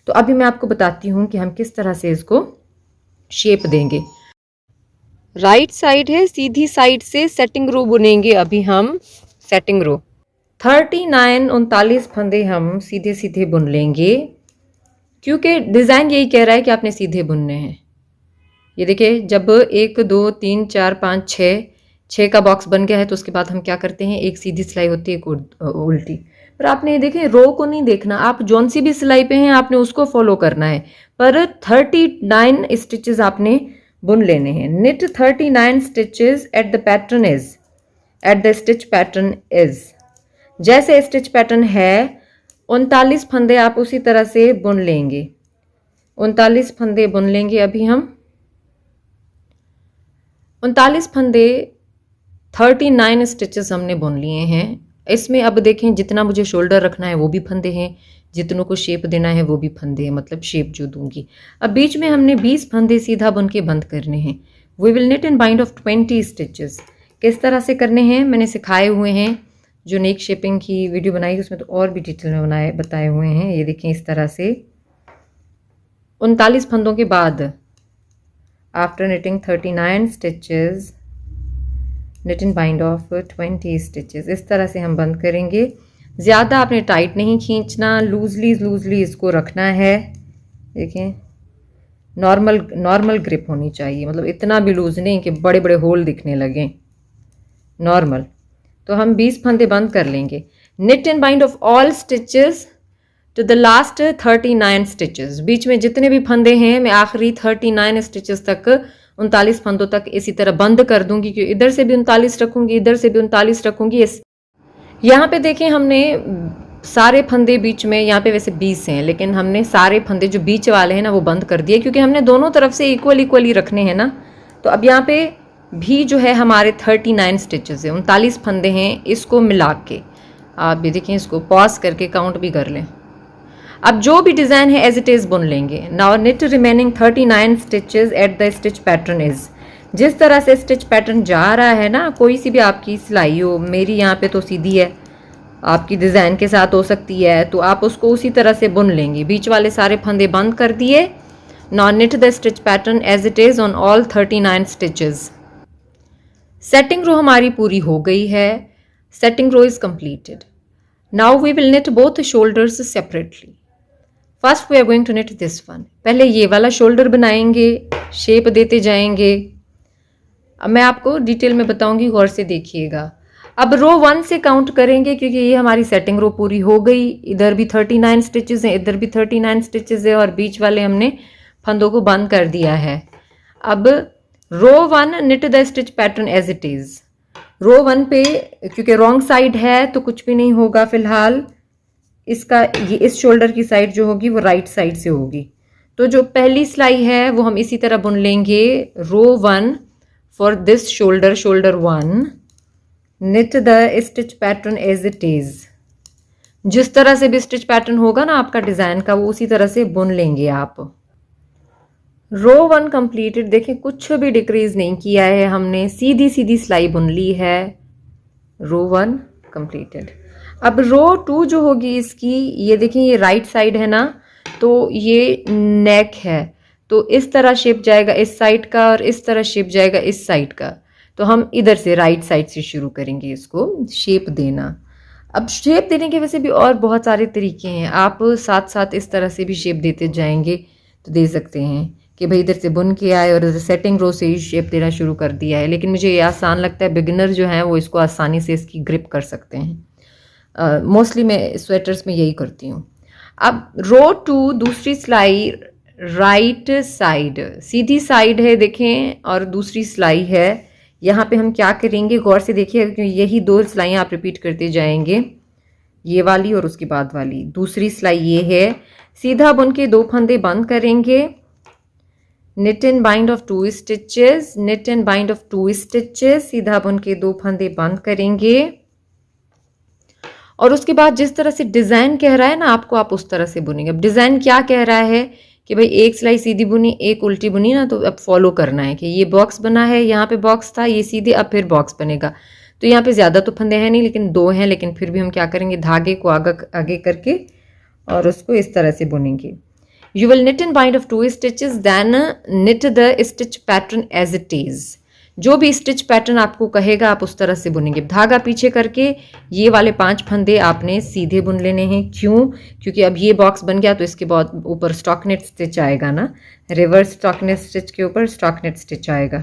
तो अभी मैं आपको बताती हूँ कि हम किस तरह से इसको शेप देंगे। राइट साइड है, सीधी साइड से सेटिंग रो बुनेंगे अभी हम सेटिंग रो। 39 फंदे हम सीधे सीधे बुन लेंगे क्योंकि डिज़ाइन यही कह रहा है कि आपने सीधे बुनने हैं। ये देखिए, जब 1 2 3 4 5 6 का बॉक्स बन गया है तो उसके बाद हम क्या करते हैं, एक सीधी सिलाई होती है, एक उल्टी। पर आपने ये देखें, रो को नहीं देखना, आप जौन सी भी सिलाई पे हैं आपने उसको फॉलो करना है, पर 39 स्टिचेस आपने बुन लेने हैं। Knit 39 stitches at the pattern is, at the stitch pattern is, जैसे स्टिच पैटर्न है 39 फंदे आप उसी तरह से बुन लेंगे। 39 फंदे बुन लेंगे अभी हम। 39 फंदे 39 स्टिचेस हमने बुन लिए हैं। इसमें अब देखें, जितना मुझे शोल्डर रखना है वो भी फंदे हैं, जितनों को शेप देना है वो भी फंदे हैं, मतलब शेप जो दूंगी। अब बीच में हमने 20 फंदे सीधा बुन के बंद करने हैं। We will knit and bind off 20 stitches. किस तरह से करने हैं मैंने सिखाए हुए हैं, जो नेक शेपिंग की वीडियो बनाई उसमें तो और भी डिटेल में बताए हुए हैं। ये देखें, इस तरह से 39 फंदों के बाद after knitting 39 stitches knit and bind off 20 stitches, इस तरह से हम बंद करेंगे। ज़्यादा आपने टाइट नहीं खींचना, लूजली इसको रखना है। देखें, नॉर्मल ग्रिप होनी चाहिए, मतलब इतना भी लूज नहीं कि बड़े बड़े होल दिखने लगें, नॉर्मल। तो हम 20 फंदे बंद कर लेंगे। Knit and bind off all stitches to the last 39 stitches. बीच में जितने भी फंदे हैं मैं आखिरी 39 स्टिचेस तक, 39 फंदों तक इसी तरह बंद कर दूंगी, क्योंकि इधर से भी 39 रखूंगी, इधर से भी 39 रखूंगी। यहाँ पे देखें, हमने सारे फंदे बीच में, यहाँ पे वैसे 20 हैं लेकिन हमने सारे फंदे जो बीच वाले हैं ना वो बंद कर दिए, क्योंकि हमने दोनों तरफ से इक्वली रखने हैं ना। तो अब यहाँ पे भी जो है हमारे 39 स्टिचेस है, 39 फंदे हैं, इसको मिला के आप भी देखें, इसको पॉज करके काउंट भी कर लें। अब जो भी डिज़ाइन है एज इट इज़ बुन लेंगे। Now knit remaining 39 stitches at the stitch pattern is. जिस तरह से स्टिच पैटर्न जा रहा है ना, कोई सी भी आपकी सिलाई हो, मेरी यहाँ पे तो सीधी है, आपकी डिज़ाइन के साथ हो सकती है, तो आप उसको उसी तरह से बुन लेंगे। बीच वाले सारे फंदे बंद कर दिए। Now knit the stitch pattern as it is on all 39 stitches. Setting row हमारी पूरी हो गई है। Setting row is completed. Now we will knit both shoulders separately. First we are going to knit this one. पहले ये वाला शोल्डर बनाएंगे, शेप देते जाएंगे। अब मैं आपको डिटेल में बताऊंगी, गौर से देखिएगा। अब रो 1 से काउंट करेंगे क्योंकि ये हमारी सेटिंग रो पूरी हो गई। इधर भी 39 स्टिचेस हैं, इधर भी 39 स्टिचेस है और बीच वाले हमने फंदों को बंद कर दिया है। अब row 1 knit the stitch pattern as it is. Row 1 पे क्योंकि रॉन्ग साइड है तो कुछ भी नहीं होगा फिलहाल। इसका ये इस शोल्डर की साइड जो होगी वो राइट साइड से होगी। तो जो पहली सिलाई है वो हम इसी तरह बुन लेंगे। रो 1 for this shoulder, shoulder 1, knit the stitch pattern as it is। जिस तरह से भी स्टिच पैटर्न होगा ना आपका डिजाइन का, वो उसी तरह से बुन लेंगे आप। रो 1 कंप्लीटेड। देखें कुछ भी डिक्रीज नहीं किया है हमने, सीधी सीधी सिलाई बुन ली है। Row 1 completed. अब रो 2 जो होगी इसकी, ये देखें ये राइट साइड है ना, तो ये नेक है, तो इस तरह शेप जाएगा इस साइड का और इस तरह शेप जाएगा इस साइड का। तो हम इधर से राइट साइड से शुरू करेंगे इसको शेप देना। अब शेप देने के वैसे भी और बहुत सारे तरीके हैं, आप साथ साथ इस तरह से भी शेप देते जाएंगे तो दे सकते हैं कि भाई इधर से बुन के आए और इधर सेटिंग रो से ही शेप देना शुरू कर दिया है। लेकिन मुझे ये आसान लगता है, बिगिनर जो हैं वो इसको आसानी से इसकी ग्रिप कर सकते हैं। मोस्टली मैं स्वेटर्स में यही करती हूँ। अब रो 2 दूसरी सिलाई राइट साइड, सीधी साइड है देखें, और दूसरी सिलाई है। यहाँ पे हम क्या करेंगे गौर से देखिए, क्योंकि यही 2 सिलाइयाँ आप रिपीट करते जाएंगे, ये वाली और उसके बाद वाली। दूसरी सिलाई ये है, सीधा बुन के 2 फंदे बंद करेंगे, knit and bind of 2 stitches, knit and bind of 2 stitches, सीधा बुन के 2 फंदे बंद करेंगे। और उसके बाद जिस तरह से डिजाइन कह रहा है ना आपको, आप उस तरह से बुनेंगे। अब डिजाइन क्या कह रहा है कि भाई एक सिलाई सीधी बुनी एक उल्टी बुनी ना, तो अब फॉलो करना है कि ये बॉक्स बना है, यहाँ पे बॉक्स था, ये सीधे अब फिर बॉक्स बनेगा। तो यहाँ पे ज़्यादा तो फंदे हैं नहीं, लेकिन 2 हैं, लेकिन फिर भी हम क्या करेंगे धागे को आगे करके और उसको इस तरह से बुनेंगे। You will knit and bind of 2 stitches, then knit the stitch pattern as it is। जो भी स्टिच पैटर्न आपको कहेगा आप उस तरह से बुनेंगे। धागा पीछे करके ये वाले 5 फंदे आपने सीधे बुन लेने हैं। क्यों? क्योंकि अब ये बॉक्स बन गया तो इसके बाद ऊपर स्टॉकनेट स्टिच आएगा ना, रिवर्स स्टॉकनेट स्टिच के ऊपर स्टॉकनेट स्टिच आएगा।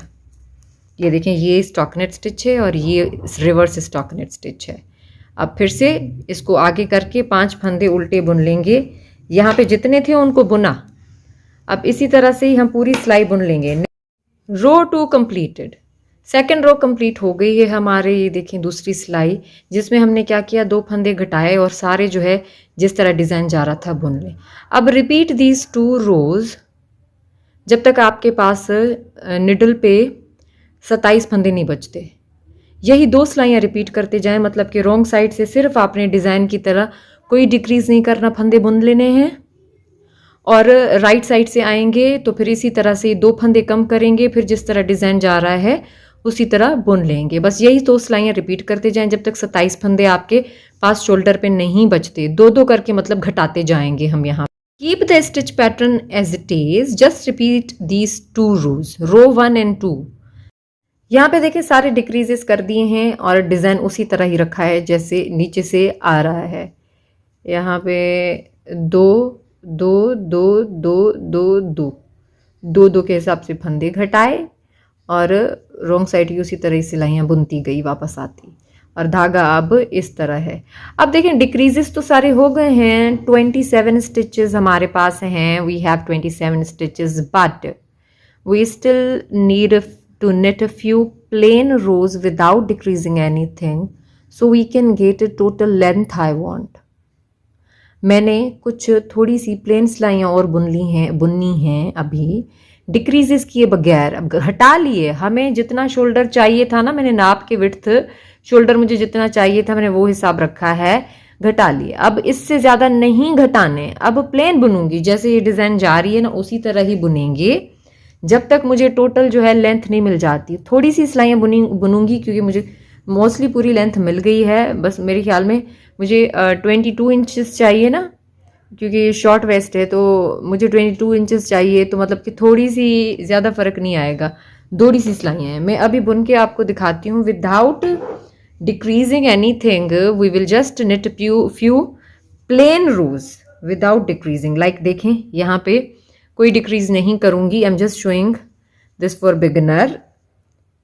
ये देखें ये स्टॉकनेट स्टिच है और ये रिवर्स स्टॉकनेट स्टिच है। अब फिर से इसको आगे करके 5 फंदे उल्टे बुन लेंगे। यहाँ पे जितने थे उनको बुना, अब इसी तरह से ही हम पूरी सिलाई बुन लेंगे। रो 2 कंप्लीटेड। सेकेंड रो कंप्लीट हो गई है हमारे। ये देखें दूसरी सिलाई, जिसमें हमने क्या किया 2 फंदे घटाए और सारे जो है जिस तरह डिज़ाइन जा रहा था बुन लें। अब रिपीट दीज 2 रोज जब तक आपके पास निडल पे 27 फंदे नहीं बचते। यही 2 सिलाइयाँ रिपीट करते जाएं, मतलब कि रॉन्ग साइड से सिर्फ आपने डिज़ाइन की तरह कोई डिक्रीज़ नहीं करना, फंदे बुन लेने हैं। और राइट साइड से आएंगे तो फिर इसी तरह से 2 फंदे कम करेंगे, फिर जिस तरह डिज़ाइन जा रहा है उसी तरह बुन लेंगे। बस यही 2 सिलाइयाँ रिपीट करते जाएं जब तक 27 फंदे आपके पास शोल्डर पे नहीं बचते। 2-2 करके मतलब घटाते जाएंगे हम यहाँ। Keep the stitch pattern as it is, just repeat these 2 rows, row 1 and 2। यहाँ पे देखिए सारे डिक्रीजेस कर दिए हैं और डिज़ाइन उसी तरह ही रखा है जैसे नीचे से आ रहा है। यहाँ पे 2 2 2 2 2 2 2 2 के हिसाब से फंदे घटाए और रॉन्ग साइड की उसी तरह सिलाइयाँ बुनती गई वापस आती, और धागा अब इस तरह है। अब देखें डिक्रीजेस तो सारे हो गए हैं। 27 स्टिचेस हमारे पास हैं, we have 27 stitches, but we still need to knit a few plain rows without decreasing anything so we can get a total length I want। मैंने कुछ थोड़ी सी प्लेन सिलाइयाँ और बुननी हैं अभी, डिक्रीजेस किए बगैर। अब हटा लिए, हमें जितना शोल्डर चाहिए था ना, मैंने नाप के विड्थ शोल्डर मुझे जितना चाहिए था मैंने वो हिसाब रखा है, घटा लिए। अब इससे ज़्यादा नहीं घटाने, अब प्लेन बुनूंगी जैसे ये डिज़ाइन जा रही है ना उसी तरह ही बुनेंगे जब तक मुझे टोटल जो है लेंथ नहीं मिल जाती। थोड़ी सी सिलाइयाँ बुनूंगी क्योंकि मुझे मोस्टली पूरी लेंथ मिल गई है। बस मेरे ख्याल में मुझे 22 इंचेस चाहिए ना, क्योंकि शॉर्ट वेस्ट है तो मुझे 22 इंचेस चाहिए, तो मतलब कि थोड़ी सी ज़्यादा फ़र्क नहीं आएगा। थोड़ी सी सिलाइयाँ हैं, मैं अभी बुन के आपको दिखाती हूँ। Without decreasing anything we will just knit few plain rows without decreasing. Like देखें यहाँ पे कोई डिक्रीज नहीं करूँगी, I am just showing this for beginner.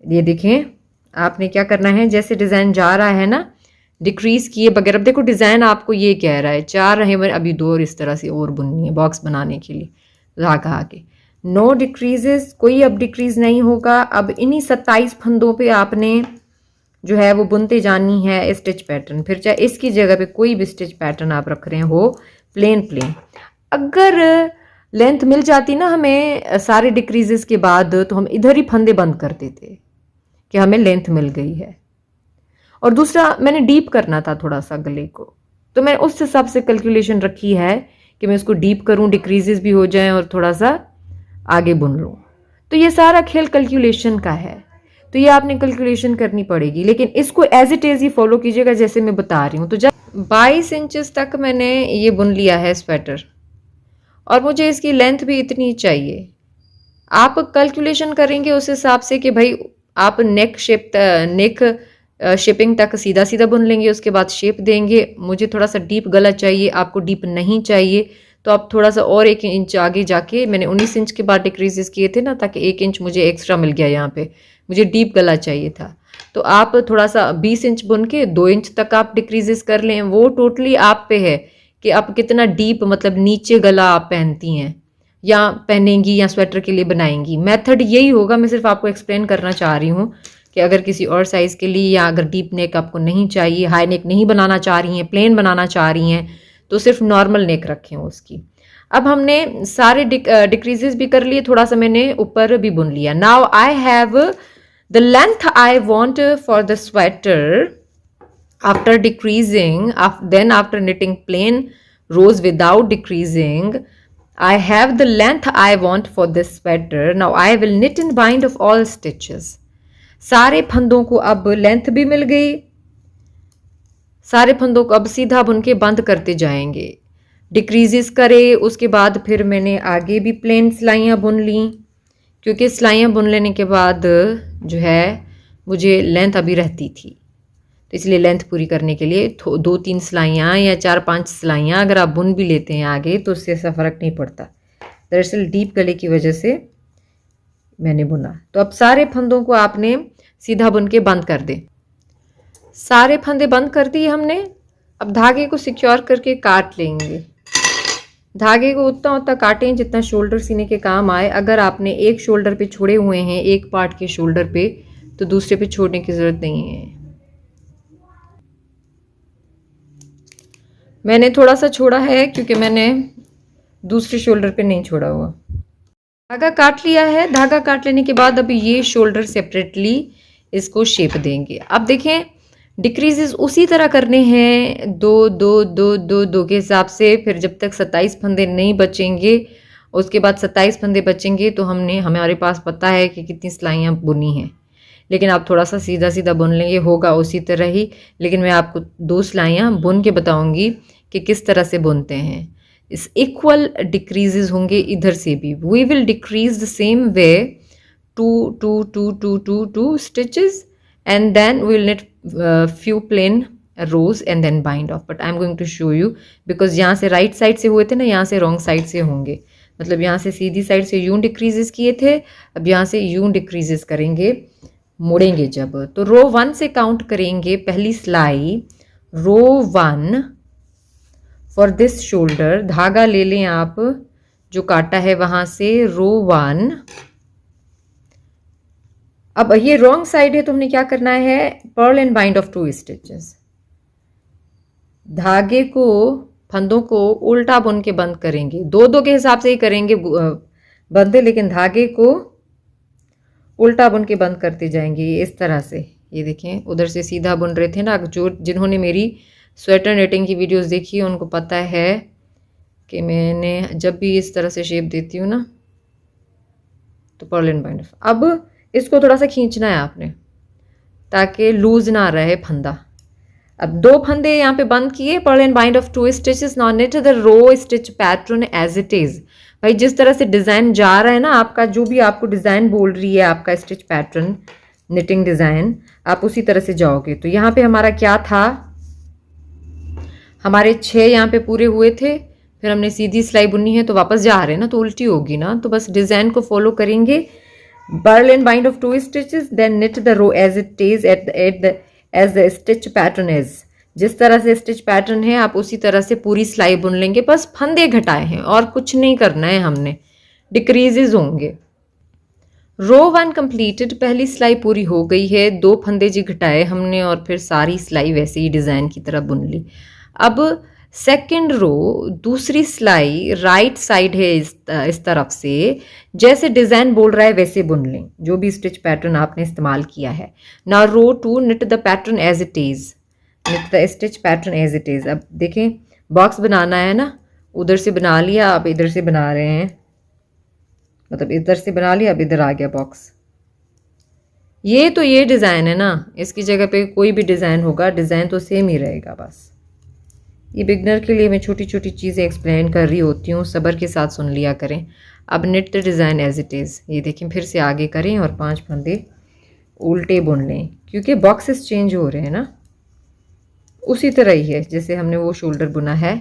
ये देखें आपने क्या करना है, जैसे डिज़ाइन जा रहा है ना, डिक्रीज किए बगैर, अब देखो डिज़ाइन आपको ये कह रहा है 4 रहे हुए, अभी 2 और इस तरह से और बुननी है बॉक्स बनाने के लिए धागा आगे। नो डिक्रीजेस, कोई अब डिक्रीज नहीं होगा। अब इन्हीं 27 फंदों पे आपने जो है वो बुनते जानी है स्टिच पैटर्न। फिर चाहे इसकी जगह पे कोई भी स्टिच पैटर्न आप रख रहे हो, प्लेन प्लेन। अगर लेंथ मिल जाती ना हमें सारे डिक्रीजेस के बाद, तो हम इधर ही फंदे बंद कर देते कि हमें लेंथ मिल गई है। और दूसरा, मैंने डीप करना था थोड़ा सा गले को, तो मैंने उस हिसाब से कैलकुलेशन रखी है कि मैं इसको डीप करूं, डिक्रीजेस भी हो जाएं और थोड़ा सा आगे बुन लूं। तो ये सारा खेल कैलकुलेशन का है, तो ये आपने कैलकुलेशन करनी पड़ेगी, लेकिन इसको एज इट इज ही फॉलो कीजिएगा जैसे मैं बता रही हूँ। तो जब 22 इंचेस तक मैंने ये बुन लिया है स्वेटर, और मुझे इसकी लेंथ भी इतनी चाहिए। आप कैलकुलेशन करेंगे उस हिसाब से कि भाई आप नेक शेपिंग तक सीधा सीधा बुन लेंगे, उसके बाद शेप देंगे। मुझे थोड़ा सा डीप गला चाहिए, आपको डीप नहीं चाहिए, तो आप थोड़ा सा और 1 इंच आगे जाके, मैंने 19 इंच के बाद डिक्रीजेस किए थे ना, ताकि 1 इंच मुझे एक्स्ट्रा मिल गया यहाँ पे, मुझे डीप गला चाहिए था। तो आप थोड़ा सा 20 इंच बुन के 2 इंच तक आप डिक्रीजेस कर लें। वो टोटली आप पे है कि आप कितना डीप, मतलब नीचे गला आप पहनती हैं या पहनेंगी या स्वेटर के लिए बनाएंगी। मेथड यही होगा, मैं सिर्फ आपको एक्सप्लेन करना चाह रही हूँ कि अगर किसी और साइज़ के लिए, या अगर डीप नेक आपको नहीं चाहिए, हाई नेक नहीं बनाना चाह रही हैं, प्लेन बनाना चाह रही हैं, तो सिर्फ नॉर्मल नेक रखें उसकी। अब हमने सारे डिक्रीजेस भी कर लिए, थोड़ा सा मैंने ऊपर भी बुन लिया। Now I have the length I want for the sweater after decreasing, then after knitting plain rows without decreasing, I have the length I want for this sweater. Now I will knit and bind of all stitches. सारे फंदों को अब लेंथ भी मिल गई, सारे फंदों को अब सीधा बुन के बंद करते जाएंगे। डिक्रीजेस करे, उसके बाद फिर मैंने आगे भी प्लेन सिलाइयाँ बुन ली, क्योंकि सिलाइयाँ बुन लेने के बाद जो है मुझे लेंथ अभी रहती थी, तो इसलिए लेंथ पूरी करने के लिए 2-3 सिलाइयाँ या 4-5 सिलाइयाँ अगर आप बुन भी लेते हैं आगे, तो उससे ऐसा फ़र्क नहीं पड़ता। दरअसल डीप गले की वजह से मैंने बुना। तो अब सारे फंदों को आपने सीधा बुन के बंद कर दें। सारे फंदे बंद कर दिए हमने। अब धागे को सिक्योर करके काट लेंगे। धागे को उतना उतना काटें जितना शोल्डर सीने के काम आए। अगर आपने एक शोल्डर पे छोड़े हुए हैं, एक पार्ट के शोल्डर पे, तो दूसरे पे छोड़ने की ज़रूरत नहीं है। मैंने थोड़ा सा छोड़ा है क्योंकि मैंने दूसरे शोल्डर पे नहीं छोड़ा हुआ। धागा काट लिया है। धागा काट लेने के बाद अब ये शोल्डर सेपरेटली इसको शेप देंगे। अब देखें, डिक्रीजेस उसी तरह करने हैं, 2 के हिसाब से। फिर जब तक 27 फंदे नहीं बचेंगे, उसके बाद 27 फंदे बचेंगे, तो हमारे पास पता है कि कितनी सिलाइयाँ बुनी हैं। लेकिन आप थोड़ा सा सीधा सीधा बुन लेंगे, होगा उसी तरह ही। लेकिन मैं आपको 2 सिलाइयाँ बुन के बताऊंगी कि किस तरह से बुनते हैं। इस इक्वल डिक्रीजेस होंगे इधर से भी। We will decrease the same way, 2 stitches, and then we'll knit few plain rows and then bind off. But I'm going to show you, because यहाँ से राइट साइड से हुए थे ना, यहाँ से रॉन्ग साइड से होंगे। मतलब यहाँ से सीधी साइड से यूं डिक्रीजेस किए थे, अब यहाँ से यूं डिक्रीजेस करेंगे, मोड़ेंगे जब। तो रो 1 से काउंट करेंगे पहली सिलाई, रो 1 फॉर दिस शोल्डर। धागा ले लें आप जो काटा है वहां से, रो 1। अब ये रॉन्ग साइड है, तो हमने क्या करना है, Perl and bind off 2 stitches. धागे को, फंदों को उल्टा बुन के बंद करेंगे। 2 के हिसाब से ही करेंगे बंदे, लेकिन धागे को उल्टा बुन के बंद करते जाएंगे इस तरह से। ये देखें, उधर से सीधा बुन रहे थे ना, जिन्होंने मेरी स्वेटर नेटिंग की वीडियोस देखी है उनको पता है कि मैंने जब भी इस तरह से शेप देती हूँ ना, तो पर्ल एंड बाइंड। अब इसको थोड़ा सा खींचना है आपने, ताकि लूज ना रहे फंदा। अब 2 फंदे यहाँ पे बंद किए, purl and bind off 2 stitches. Now knit the row stitch pattern as it is. भाई जिस तरह से डिज़ाइन जा रहा है ना आपका, जो भी आपको डिज़ाइन बोल रही है आपका स्टिच पैटर्न, निटिंग डिज़ाइन, आप उसी तरह से जाओगे। तो यहाँ पे हमारा क्या था, हमारे 6 यहाँ पे पूरे हुए थे, फिर हमने सीधी सिलाई बुनी है, तो वापस जा रहे हैं ना, तो उल्टी होगी ना, तो बस डिज़ाइन को फॉलो करेंगे। Purl and bind of 2 stitches, then knit the row as it is as the stitch pattern is. जिस तरह से स्टिच पैटर्न है आप उसी तरह से पूरी सिलाई बुन लेंगे, बस फंदे घटाए हैं और कुछ नहीं करना है हमने, डिक्रीजेज होंगे। रो 1 कंप्लीटेड, पहली सिलाई पूरी हो गई है, 2 फंदे जी घटाए हमने और फिर सारी सिलाई वैसे ही डिज़ाइन की तरह बुन ली। अब सेकंड रो दूसरी सिलाई राइट साइड है इस तरफ से, जैसे डिज़ाइन बोल रहा है वैसे बुन लें, जो भी स्टिच पैटर्न आपने इस्तेमाल किया है। Now row 2 knit the pattern as it is, knit the stitch pattern as it is. अब देखें बॉक्स बनाना है ना, उधर से बना लिया, अब इधर से बना रहे हैं, मतलब इधर से बना लिया, अब इधर आ गया बॉक्स। ये तो ये डिज़ाइन है ना, इसकी जगह पे कोई भी डिज़ाइन होगा, डिज़ाइन तो सेम ही रहेगा। बस ये बिगनर के लिए मैं छोटी छोटी चीज़ें एक्सप्लेन कर रही होती हूँ, सब्र के साथ सुन लिया करें। अब knit the design as it is, ये देखें फिर से आगे करें और 5 फंदे उल्टे बुन लें, क्योंकि बॉक्सेस चेंज हो रहे हैं ना, उसी तरह ही है जैसे हमने वो शोल्डर बुना है।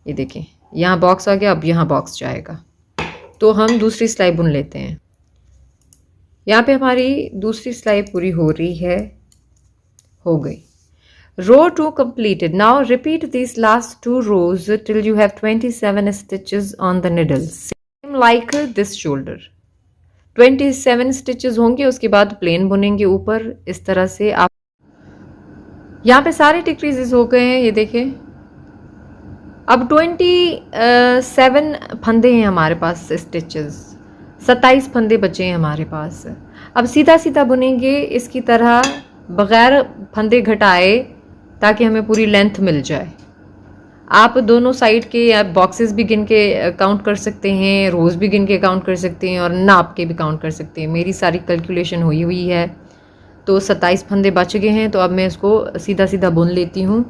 ये देखें यहाँ बॉक्स आ गया, अब यहाँ बॉक्स जाएगा, तो हम दूसरी सिलाई बुन लेते हैं। यहाँ पे हमारी दूसरी सिलाई पूरी हो रही है, हो गई। रो 2 completed. Now repeat these last 2 rows till you have 27 stitches on the needle, same like this shoulder। 27 stitches होंगे, उसके बाद प्लेन बुनेंगे ऊपर इस तरह से। आप यहाँ पे सारे डिक्रीजेस हो गए हैं, ये देखें। अब 27 फंदे हैं हमारे पास, स्टिचेस 27 फंदे बचे हैं हमारे पास। अब सीधा सीधा बुनेंगे इसकी तरह बग़ैर फंदे घटाए, ताकि हमें पूरी लेंथ मिल जाए। आप दोनों साइड के बॉक्सेस भी गिन के काउंट कर सकते हैं, रोज़ भी गिन के काउंट कर सकते हैं और नाप के भी काउंट कर सकते हैं। मेरी सारी कैलकुलेशन हुई हुई है, तो 27 फंदे बच गए हैं, तो अब मैं इसको सीधा सीधा बुन लेती हूँ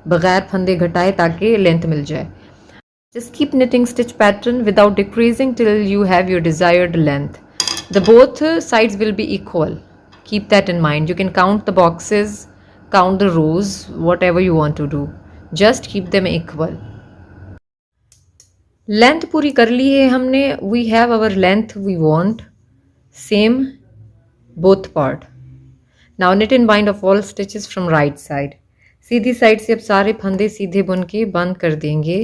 बग़ैर फंदे घटाए, ताकि लेंथ मिल जाए। Just keep knitting stitch pattern without decreasing till you have your desired length. The both sides will be equal. Keep that in mind. You can count the boxes, count the rows, whatever you want to do. Just keep them equal. Length पूरी कर ली है हमने. We have our length we want. Same both part. Now knit and bind of all stitches from right side. Sidhi side से अब सारे फंदे सीधे बुन के बंद कर देंगे।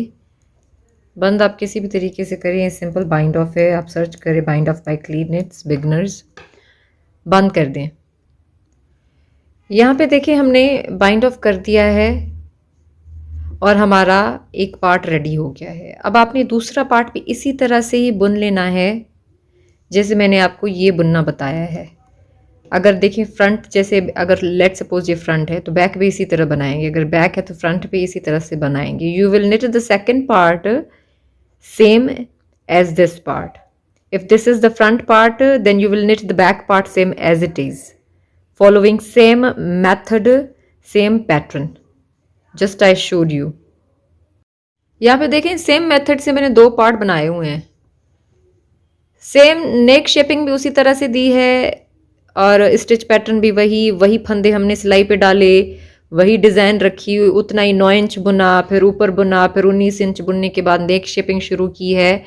बंद आप किसी भी तरीके से करें, सिंपल बाइंड ऑफ है, आप सर्च करें bind off by clean knits beginners, बंद कर दें। यहाँ पे देखिए हमने बाइंड ऑफ कर दिया है और हमारा एक पार्ट रेडी हो गया है। अब आपने दूसरा पार्ट भी इसी तरह से ही बुन लेना है जैसे मैंने आपको ये बुनना बताया है। अगर देखिए फ्रंट, जैसे अगर लेट सपोज ये फ्रंट है तो बैक भी इसी तरह बनाएंगे, अगर बैक है तो फ्रंट भी इसी तरह से बनाएंगे। You will knit the second part same as this part. If this is the front part, then you will knit the back part same as it is, following same method, same pattern just I showed you. यहाँ पे देखें सेम मेथड से मैंने 2 पार्ट बनाए हुए हैं। सेम नेक शेपिंग भी उसी तरह से दी है और स्टिच पैटर्न भी वही फंदे हमने सिलाई पे डाले, वही डिज़ाइन रखी, उतना ही 9 इंच बुना, फिर ऊपर बुना, फिर 19 इंच बुनने के बाद नेक शेपिंग शुरू की है।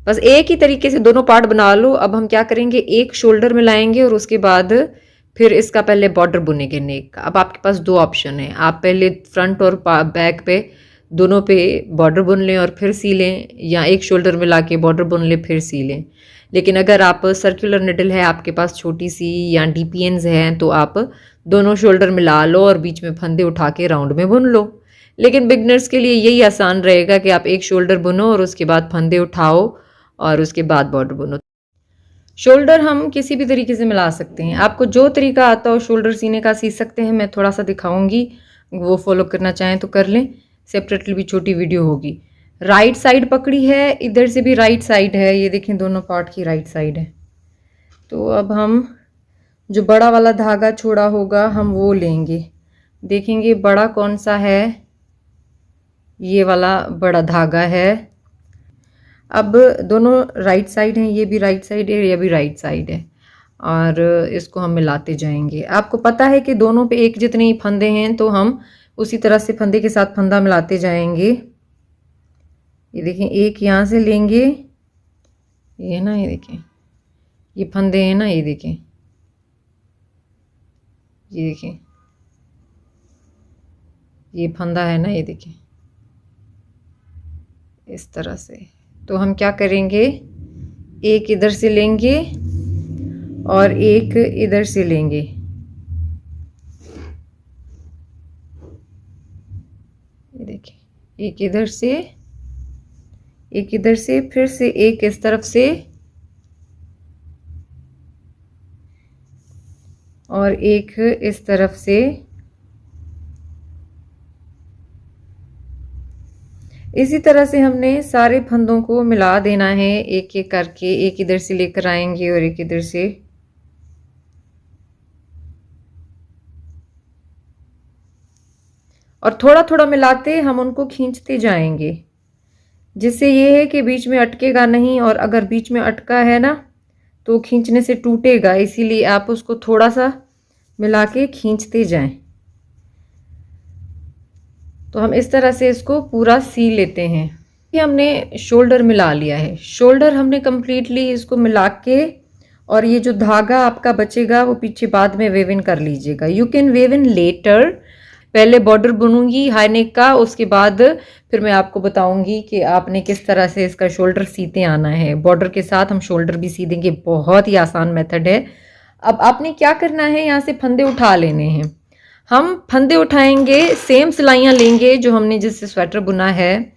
बस एक ही तरीके से दोनों पार्ट बना लो। अब हम क्या करेंगे, एक शोल्डर में लाएंगे और उसके बाद फिर इसका पहले बॉर्डर बुनेंगे नेक का। अब आपके पास 2 ऑप्शन है, आप पहले फ्रंट और बैक पे दोनों पे बॉर्डर बुन लें और फिर सी लें, या एक शोल्डर में ला के बॉर्डर बुन लें फिर सी लें। लेकिन अगर आप सर्कुलर निडल है आपके पास छोटी सी, या DPNs हैं, तो आप दोनों शोल्डर में ला लो और बीच में फंदे उठा के राउंड में बुन लो। लेकिन बिगनर्स के लिए यही आसान रहेगा कि आप एक शोल्डर बुनो और उसके बाद फंदे उठाओ और उसके बाद बॉर्डर बुनो। शोल्डर हम किसी भी तरीके से मिला सकते हैं, आपको जो तरीका आता हो शोल्डर सीने का सी सकते हैं। मैं थोड़ा सा दिखाऊंगी, वो फॉलो करना चाहें तो कर लें, सेपरेटली भी छोटी वीडियो होगी। राइट साइड पकड़ी है, इधर से भी राइट साइड है, ये देखें दोनों पार्ट की राइट साइड है। तो अब हम जो बड़ा वाला धागा छोड़ा होगा हम वो लेंगे, देखेंगे बड़ा कौन सा है, ये वाला बड़ा धागा है। अब दोनों राइट साइड हैं, ये भी राइट साइड है, ये भी राइट साइड है, और इसको हम मिलाते जाएंगे। आपको पता है कि दोनों पे एक जितने ही फंदे हैं, तो हम उसी तरह से फंदे के साथ फंदा मिलाते जाएंगे। ये देखें एक यहाँ से लेंगे, ये ना, ये देखें ये फंदे हैं ना, ये देखें, ये देखें, ये फंदा है ना, ये देखें, इस तरह से। तो हम क्या करेंगे, एक इधर से लेंगे और एक इधर से लेंगे। ये देखिए, एक इधर से, एक इधर से, फिर से एक इस तरफ से और एक इस तरफ से। इसी तरह से हमने सारे फंदों को मिला देना है, एक एक करके। एक इधर से लेकर आएंगे और एक इधर से। और थोड़ा थोड़ा मिलाते हम उनको खींचते जाएंगे, जिससे ये है कि बीच में अटकेगा नहीं, और अगर बीच में अटका है ना तो खींचने से टूटेगा, इसीलिए आप उसको थोड़ा सा मिला के खींचते जाएं। तो हम इस तरह से इसको पूरा सी लेते हैं। ये हमने शोल्डर मिला लिया है, शोल्डर हमने कंप्लीटली इसको मिला के, और ये जो धागा आपका बचेगा वो पीछे बाद में वेव इन कर लीजिएगा। You can weave in later. पहले बॉर्डर बुनूंगी हाई नेक का, उसके बाद फिर मैं आपको बताऊंगी कि आपने किस तरह से इसका शोल्डर सीते आना है। बॉर्डर के साथ हम शोल्डर भी सी देंगे, बहुत ही आसान मेथड है। अब आपने क्या करना है, यहाँ से फंदे उठा लेने हैं। हम फंदे उठाएंगे, सेम सिलाइयाँ लेंगे जो हमने जिससे स्वेटर बुना है,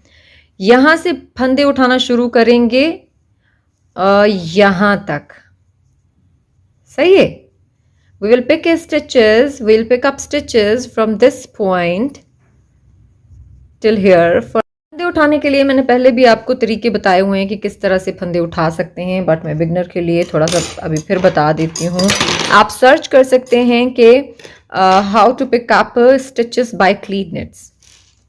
यहाँ से फंदे उठाना शुरू करेंगे यहाँ तक। सही है। We will pick stitches, we'll pick up stitches from this point till here. फंदे उठाने के लिए मैंने पहले भी आपको तरीके बताए हुए हैं कि किस तरह से फंदे उठा सकते हैं, बट मैं बिगनर के लिए थोड़ा सा अभी फिर बता देती हूँ। आप सर्च कर सकते हैं कि how to pick up stitches by clean knits,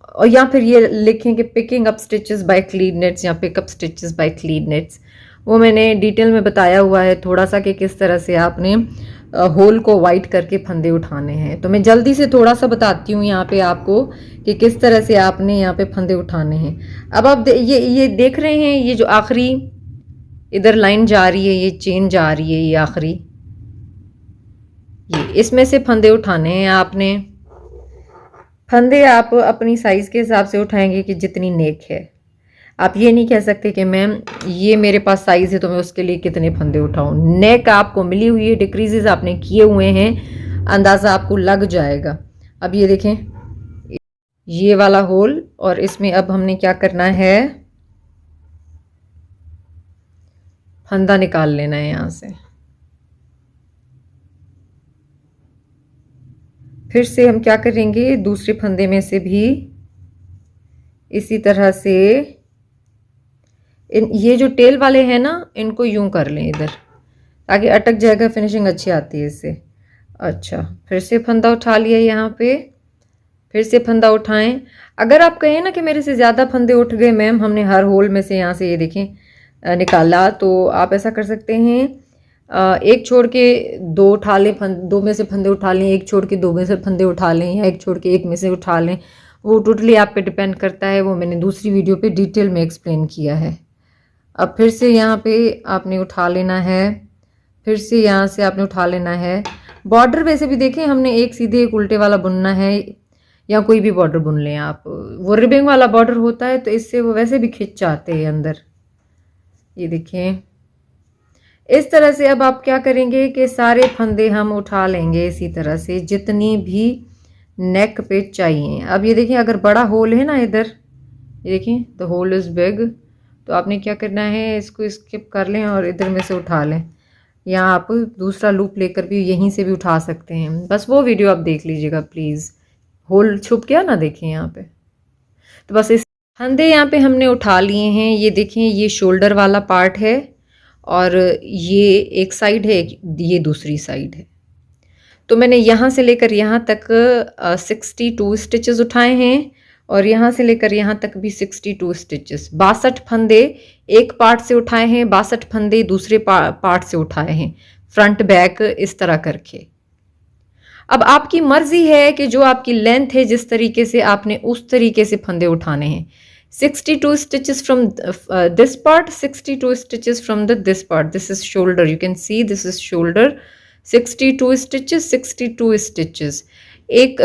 और या फिर ये लिखें कि picking up stitches by clean knits या pick up stitches by clean knits. वो मैंने डिटेल में बताया हुआ है थोड़ा सा कि किस तरह से आपने होल को वाइट करके फंदे उठाने हैं। तो मैं जल्दी से थोड़ा सा बताती हूँ यहाँ पे आपको कि किस तरह से आपने यहाँ पे फंदे उठाने हैं। अब आप ये देख रहे हैं, ये जो आखिरी इधर लाइन जा रही है, ये चेन जा रही है, ये आखिरी, ये इसमें से फंदे उठाने हैं आपने। फंदे आप अपनी साइज के हिसाब से उठाएंगे कि जितनी नेक है। आप ये नहीं कह सकते कि मैम ये मेरे पास साइज है तो मैं उसके लिए कितने फंदे उठाऊं। नेक आपको मिली हुई है, डिक्रीजेस आपने किए हुए हैं, अंदाज़ा आपको लग जाएगा। अब ये देखें, ये वाला होल, और इसमें अब हमने क्या करना है, फंदा निकाल लेना है यहाँ से। फिर से हम क्या करेंगे, दूसरे फंदे में से भी इसी तरह से ये जो टेल वाले हैं ना, इनको यूं कर लें इधर, ताकि अटक जाएगा, फिनिशिंग अच्छी आती है इससे। अच्छा, फिर से फंदा उठा लिया यहाँ पे, फिर से फंदा उठाएं। अगर आप कहें ना कि मेरे से ज़्यादा फंदे उठ गए मैम, हमने हर होल में से यहाँ से ये देखें निकाला, तो आप ऐसा कर सकते हैं, एक छोड़ के दो उठा लें, दो में से फंदे उठा लें, एक छोड़ के दो में से फंदे उठा लें, या एक छोड़ के एक में से उठा लें। वो टोटली आप पे डिपेंड करता है, वो मैंने दूसरी वीडियो पे डिटेल में एक्सप्लेन किया है। अब फिर से यहाँ पे आपने उठा लेना है, फिर से यहाँ से आपने उठा लेना है। बॉर्डर वैसे भी देखें, हमने एक सीधे एक उल्टे वाला बुनना है, या कोई भी बॉर्डर बुन लें आप। वो रिबिंग वाला बॉर्डर होता है तो इससे वो वैसे भी खिंच जाते हैं अंदर। ये देखें, इस तरह से अब आप क्या करेंगे कि सारे फंदे हम उठा लेंगे इसी तरह से, जितनी भी नेक पे चाहिए। अब ये देखिए, अगर बड़ा होल है ना इधर, ये देखिए द होल इज़ बिग, तो आपने क्या करना है, इसको स्किप कर लें और इधर में से उठा लें। या आप दूसरा लूप लेकर भी यहीं से भी उठा सकते हैं, बस वो वीडियो आप देख लीजिएगा प्लीज़। होल छुप गया ना, देखिए यहाँ पे। तो बस इस फंदे यहाँ पे हमने उठा लिए हैं। ये देखें, ये शोल्डर वाला पार्ट है और ये एक साइड है, ये दूसरी साइड है। तो मैंने यहाँ से लेकर यहाँ तक 62 स्टिचेस उठाए हैं, और यहाँ से लेकर यहाँ तक भी 62 स्टिचेस। 62 फंदे एक पार्ट से उठाए हैं, 62 फंदे दूसरे पार्ट से उठाए हैं, फ्रंट बैक इस तरह करके। अब आपकी मर्जी है कि जो आपकी लेंथ है, जिस तरीके से आपने उस तरीके से फंदे उठाने हैं। 62 stitches from this part, 62 stitches from this part. This is shoulder, you can see this is shoulder. 62 stitches, 62 stitches. एक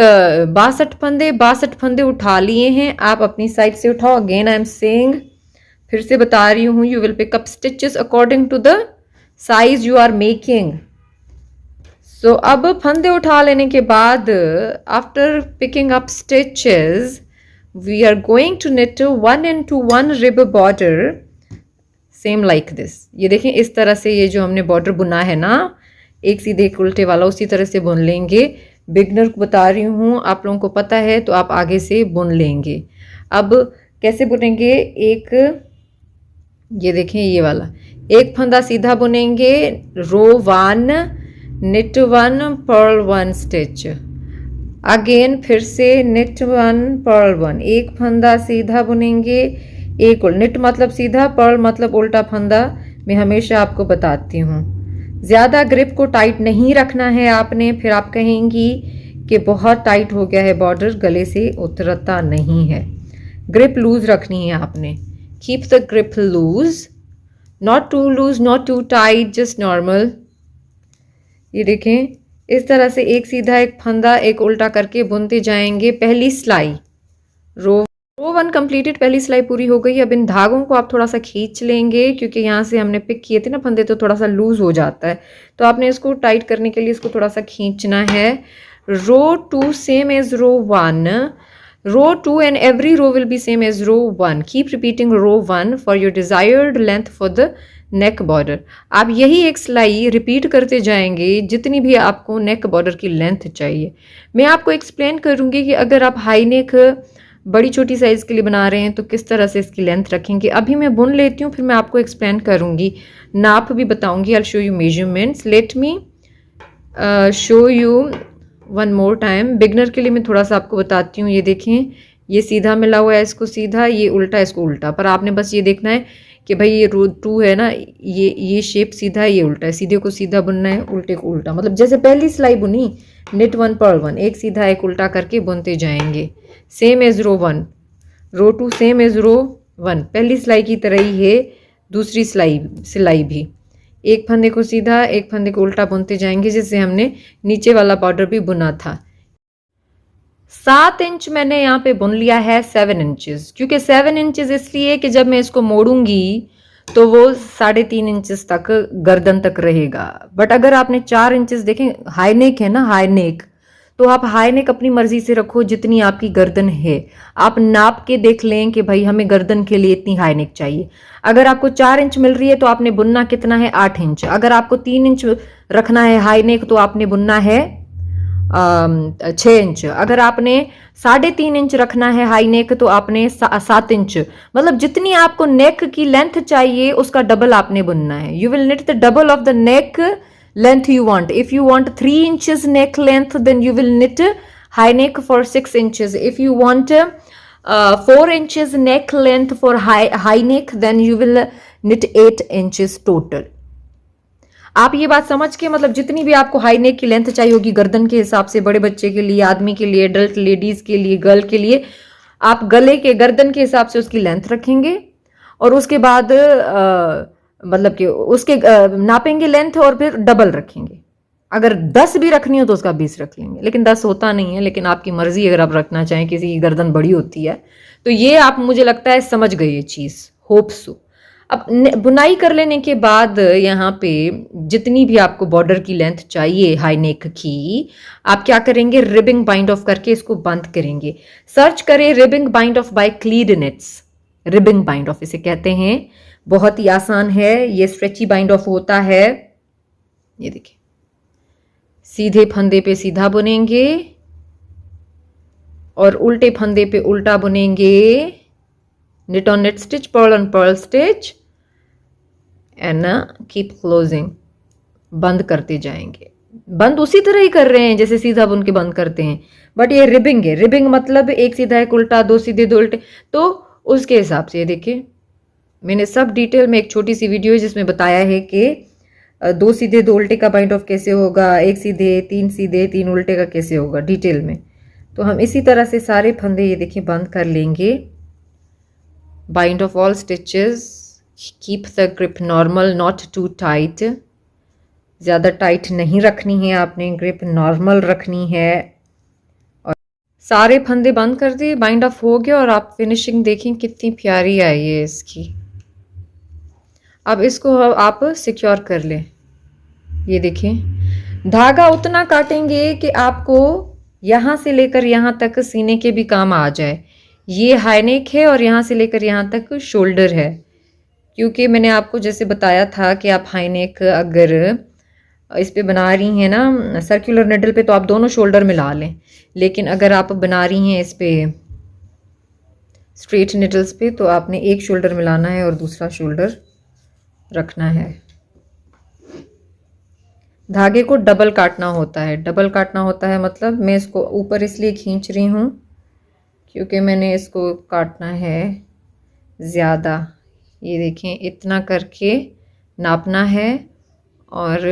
62 फंदे उठा लिए हैं आप अपनी साइड से उठाओ. अगेन आई एम सेइंग, फिर से बता रही हूँ, you will pick up stitches according to the size you are making. So अब फंदे उठा लेने के बाद, after picking up stitches, we are going to knit 1 into 1 rib border same like this. ये देखें, इस तरह से ये जो हमने बॉर्डर बुना है ना, एक सीधे एक उल्टे वाला, उसी तरह से बुन लेंगे. बिगनर को बता रही हूँ, आप लोगों को पता है तो आप आगे से बुन लेंगे. अब कैसे बुनेंगे, एक ये देखें ये वाला, एक फंदा सीधा बुनेंगे, रो 1, knit 1, purl 1 स्टिच. अगेन फिर से knit 1, purl 1, एक फंदा सीधा बुनेंगे, एक knit मतलब सीधा, purl मतलब उल्टा फंदा. मैं हमेशा आपको बताती हूँ, ज़्यादा ग्रिप को टाइट नहीं रखना है आपने, फिर आप कहेंगी कि बहुत टाइट हो गया है बॉर्डर, गले से उतरता नहीं है. ग्रिप लूज रखनी है आपने. Keep the grip loose, not too loose, not too tight, just normal. ये देखें, इस तरह से एक सीधा एक फंदा एक उल्टा करके बुनते जाएंगे. पहली सिलाई रो 1 कंप्लीटेड, पहली सिलाई पूरी हो गई. अब इन धागों को आप थोड़ा सा खींच लेंगे, क्योंकि यहाँ से हमने पिक किए थे ना फंदे, तो थोड़ा सा लूज हो जाता है, तो आपने इसको टाइट करने के लिए इसको थोड़ा सा खींचना है. Row 2 same as row 1, row 2 and every row will be same as row 1. keep repeating row 1 for your desired length for the neck border. आप यही एक सिलाई रिपीट करते जाएंगे जितनी भी आपको नेक बॉर्डर की लेंथ चाहिए. मैं आपको एक्सप्लेन करूंगी कि अगर आप हाई नेक बड़ी छोटी साइज़ के लिए बना रहे हैं तो किस तरह से इसकी लेंथ रखेंगे. अभी मैं बुन लेती हूँ, फिर मैं आपको एक्सप्लेन करूंगी, नाप भी बताऊंगी. I show you measurements. Let me show you one more time. Beginner के लिए मैं थोड़ा सा आपको बताती हूँ. ये देखें, ये सीधा मिला हुआ है, इसको सीधा, ये उल्टा है इसको उल्टा. पर आपने बस ये देखना है कि भाई ये रो 2 है ना, ये शेप सीधा है, ये उल्टा है. सीधे को सीधा बुनना है, उल्टे को उल्टा. मतलब जैसे पहली सिलाई बुनी, knit 1 purl 1, एक सीधा एक उल्टा करके बुनते जाएंगे. Same as row 1, row 2 same as row 1, पहली सिलाई की तरह ही है दूसरी सिलाई भी. एक फंदे को सीधा एक फंदे को उल्टा बुनते जाएंगे, जिससे हमने नीचे वाला बॉर्डर भी बुना था. 7 इंच मैंने यहाँ पे बुन लिया है 7 इंचेस, क्योंकि 7 इंचेस इसलिए कि जब मैं इसको मोड़ूंगी तो वो 3.5 इंचेस तक गर्दन तक रहेगा. बट अगर आपने 4 इंचेस, देखें हाई नेक है ना, हाई नेक, तो आप हाई नेक अपनी मर्जी से रखो जितनी आपकी गर्दन है. आप नाप के देख लें कि भाई हमें गर्दन के लिए इतनी हाई नेक चाहिए. अगर आपको 4 इंच मिल रही है तो आपने बुनना कितना है, 8 इंच. अगर आपको 3 इंच रखना है हाई नेक तो आपने बुनना है 6 इंच. अगर आपने 3.5 इंच रखना है हाई नेक तो आपने 7 इंच. मतलब जितनी आपको नेक की लेंथ चाहिए उसका डबल आपने बुनना है. You will knit the double of the neck length you want. If you want 3 inches neck length, then you will knit high neck for 6 inches. If you want 4 inches neck length for high neck, then you will knit 8 inches total. आप ये बात समझ के, मतलब जितनी भी आपको हाई नेक की लेंथ चाहिए होगी गर्दन के हिसाब से, बड़े बच्चे के लिए, आदमी के लिए, एडल्ट लेडीज के लिए, गर्ल के लिए, आप गले के गर्दन के हिसाब से उसकी लेंथ रखेंगे. और उसके बाद मतलब कि उसके नापेंगे लेंथ और फिर डबल रखेंगे. अगर 10 भी रखनी हो तो उसका 20 रख लेंगे, लेकिन 10 होता नहीं है, लेकिन आपकी मर्जी. अगर आप रखना चाहें, किसी की गर्दन बड़ी होती है तो ये आप, मुझे लगता है समझ गए ये चीज़, होप सो. अब बुनाई कर लेने के बाद यहाँ पे जितनी भी आपको बॉर्डर की लेंथ चाहिए हाई नेक की, आप क्या करेंगे, रिबिंग बाइंड ऑफ करके इसको बंद करेंगे. सर्च करें ribbing bind off by Cleed knits. Ribbing bind off इसे कहते हैं. बहुत ही आसान है, ये स्ट्रेची बाइंड ऑफ होता है. ये देखिए, सीधे फंदे पे सीधा बुनेंगे और उल्टे फंदे पे उल्टा बुनेंगे. knit on knit stitch, purl on purl stitch and keep closing. बंद करते जाएंगे. बंद उसी तरह ही कर रहे हैं जैसे सीधा बुन के बंद करते हैं, बट ये रिबिंग है. रिबिंग मतलब एक सीधा एक उल्टा, 2 सीधे 2 उल्टे, तो उसके हिसाब से. ये देखिए, मैंने सब डिटेल में एक छोटी सी वीडियो है जिसमें बताया है कि 2 सीधे 2 उल्टे का बाइंड ऑफ कैसे होगा, 1 सीधे 3 सीधे 3 उल्टे का कैसे होगा, डिटेल में. तो हम इसी तरह से सारे फंदे ये देखिए बंद कर लेंगे. Bind off all stitches, keep the grip normal not too tight, ज़्यादा टाइट नहीं रखनी है आपने, ग्रिप नॉर्मल रखनी है। और सारे फंदे बंद कर दिए, बाइंड ऑफ हो गया और आप फिनिशिंग देखें कितनी प्यारी आई है इसकी। अब इसको आप सिक्योर कर लें। ये देखें, धागा उतना काटेंगे कि आपको यहाँ से लेकर यहाँ तक सीने के भी काम आ जाए। ये हाई नेक है और यहाँ से लेकर यहाँ तक शोल्डर है, क्योंकि मैंने आपको जैसे बताया था कि आप हाई नेक अगर इस पे बना रही हैं ना सर्कुलर निडल पे, तो आप दोनों शोल्डर मिला लें। लेकिन अगर आप बना रही हैं इस पे स्ट्रेट निडल्स पे, तो आपने एक शोल्डर मिलाना है और दूसरा शोल्डर रखना है। धागे को डबल काटना होता है, डबल काटना होता है मतलब मैं इसको ऊपर इसलिए खींच रही हूँ क्योंकि मैंने इसको काटना है ज़्यादा। ये देखें, इतना करके नापना है और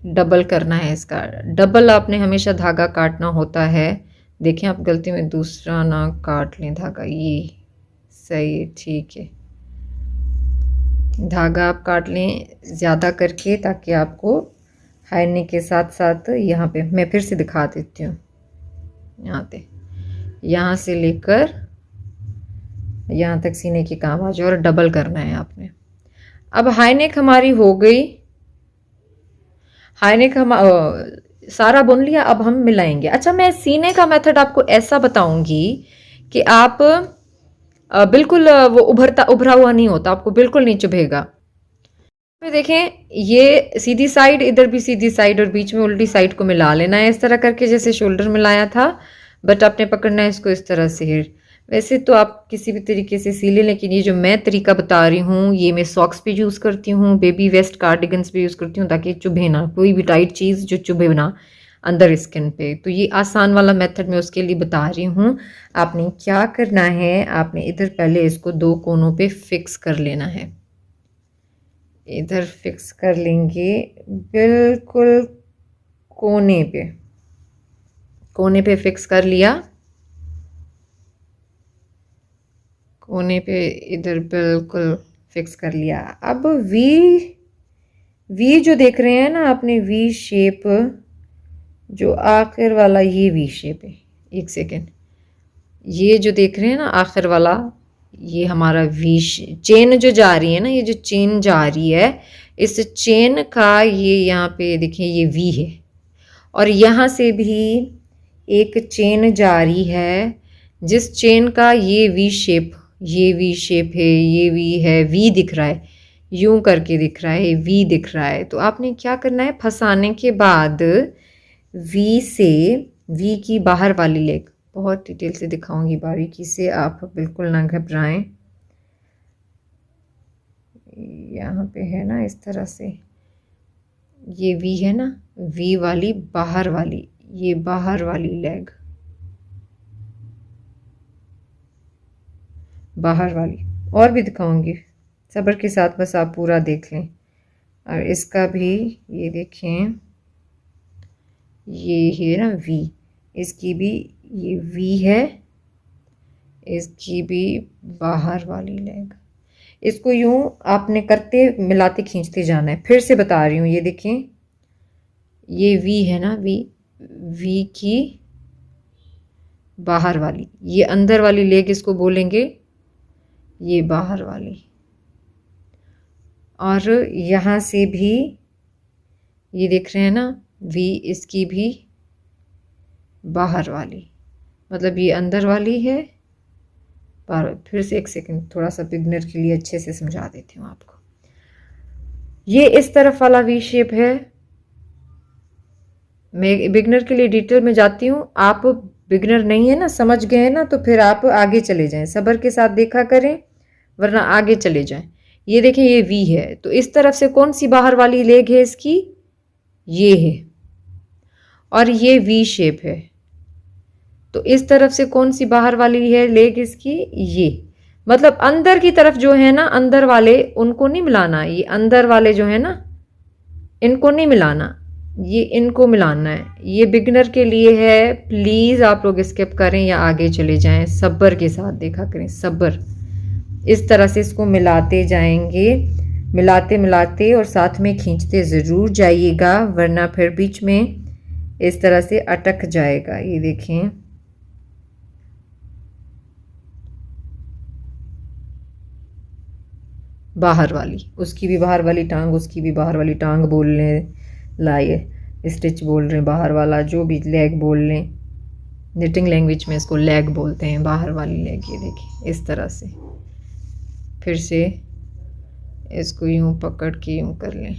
डबल करना है इसका। डबल आपने हमेशा धागा काटना होता है। देखें, आप गलती में दूसरा ना काट लें धागा। ये सही है, ठीक है। धागा आप काट लें ज़्यादा करके, ताकि आपको हाई नेक के साथ साथ यहाँ पे मैं फिर से दिखा देती हूँ। यहाँ से लेकर यहाँ तक सीने के काम आ जाए और डबल करना है आपने। अब हाई नेक हमारी हो गई, हाई नेक हम सारा बुन लिया। अब हम मिलाएंगे। अच्छा, मैं सीने का मेथड आपको ऐसा बताऊंगी कि आप बिल्कुल वो उभरा हुआ नहीं होता, आपको बिल्कुल नहीं चुभेगा। देखें, ये सीधी साइड, इधर भी सीधी साइड और बीच में उल्टी साइड को मिला लेना है, इस तरह करके जैसे शोल्डर मिलाया था। बट आपने पकड़ना है इसको इस तरह से। वैसे तो आप किसी भी तरीके से सी लें, लेकिन ये जो मैं तरीका बता रही हूँ ये मैं सॉक्स पे यूज़ करती हूँ, बेबी वेस्ट कार्डिगन्स पे यूज़ करती हूँ, ताकि चुभे ना, कोई भी टाइट चीज़ जो चुभे ना अंदर स्किन पे। तो ये आसान वाला मेथड मैं उसके लिए बता रही हूँ। आपने क्या करना है, आपने इधर पहले इसको दो कोनों पे फिक्स कर लेना है। इधर फिक्स कर लेंगे बिल्कुल कोने पे, कोने पे फिक्स कर लिया, कोने पे इधर बिल्कुल फिक्स कर लिया। अब वी जो देख रहे हैं ना आपने, वी शेप जो आखिर वाला, ये वी शेप है। एक सेकेंड, ये जो देख रहे हैं ना आखिर वाला, ये हमारा वी चेन जो जा रही है ना, ये जो चेन जा रही है, इस चेन का ये यहाँ पे देखिए ये वी है, और यहाँ से भी एक चेन जा रही है जिस चेन का ये वी शेप, ये वी शेप है, ये वी है, वी दिख रहा है, यूं करके दिख रहा है, वी दिख रहा है। तो आपने क्या करना है, फंसाने के बाद वी से, वी की बाहर वाली लेग, बहुत डिटेल से दिखाऊंगी बारीकी से, आप बिल्कुल ना घबराएं। यहाँ पे है ना इस तरह से, ये वी है ना, वी वाली बाहर वाली, ये बाहर वाली लेग, बाहर वाली, और भी दिखाऊंगी, सब्र के साथ बस आप पूरा देख लें। और इसका भी ये देखें, ये है ना वी, इसकी भी ये वी है, इसकी भी बाहर वाली लेग। इसको यूं आपने करते मिलाते खींचते जाना है। फिर से बता रही हूँ, ये देखें, ये वी है ना, वी की बाहर वाली, ये अंदर वाली लेग इसको बोलेंगे, ये बाहर वाली। और यहाँ से भी ये देख रहे हैं ना वी, इसकी भी बाहर वाली, मतलब ये अंदर वाली है। पर फिर से एक सेकंड, थोड़ा सा बिगनर के लिए अच्छे से समझा देती हूँ आपको। ये इस तरफ वाला वी शेप है। मैं बिगनर के लिए डिटेल में जाती हूँ, आप बिगनर नहीं है ना, समझ गए हैं ना, तो फिर आप आगे चले जाएं, सब्र के साथ देखा करें, वरना आगे चले जाएं। ये देखें, ये वी है, तो इस तरफ से कौन सी बाहर वाली लेग है इसकी, ये है, और ये वी शेप है। तो इस तरफ से कौन सी बाहर वाली है लेग इसकी, ये, मतलब अंदर की तरफ जो है ना, अंदर वाले उनको नहीं मिलाना, ये अंदर वाले जो है ना इनको नहीं मिलाना, ये इनको मिलाना है। ये बिगनर के लिए है, प्लीज़ आप लोग स्किप करें या आगे चले जाएं, सब्र के साथ देखा करें, सब्र। इस तरह से इसको मिलाते जाएंगे, मिलाते मिलाते और साथ में खींचते ज़रूर जाइएगा, वरना फिर बीच में इस तरह से अटक जाएगा। ये देखें, बाहर वाली, उसकी भी बाहर वाली टांग, उसकी भी बाहर वाली टांग बोल लें, लाइए स्टिच बोल रहे हैं, बाहर वाला जो भी लेग बोल लें, निटिंग लैंग्वेज में इसको लेग बोलते हैं, बाहर वाली लेग। ये देखिए इस तरह से फिर से इसको यूं पकड़ के यूं कर लें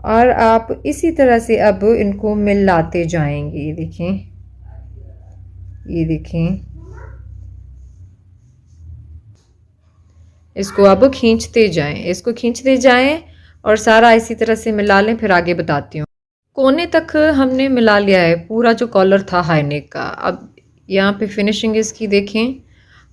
और आप इसी तरह से अब इनको मिलाते जाएंगे। ये देखें, ये देखें, इसको अब खींचते जाएं, इसको खींचते जाएं और सारा इसी तरह से मिला लें। फिर आगे बताती हूँ। कोने तक हमने मिला लिया है पूरा जो कॉलर था हाई नेक का। अब यहाँ पे फिनिशिंग इसकी देखें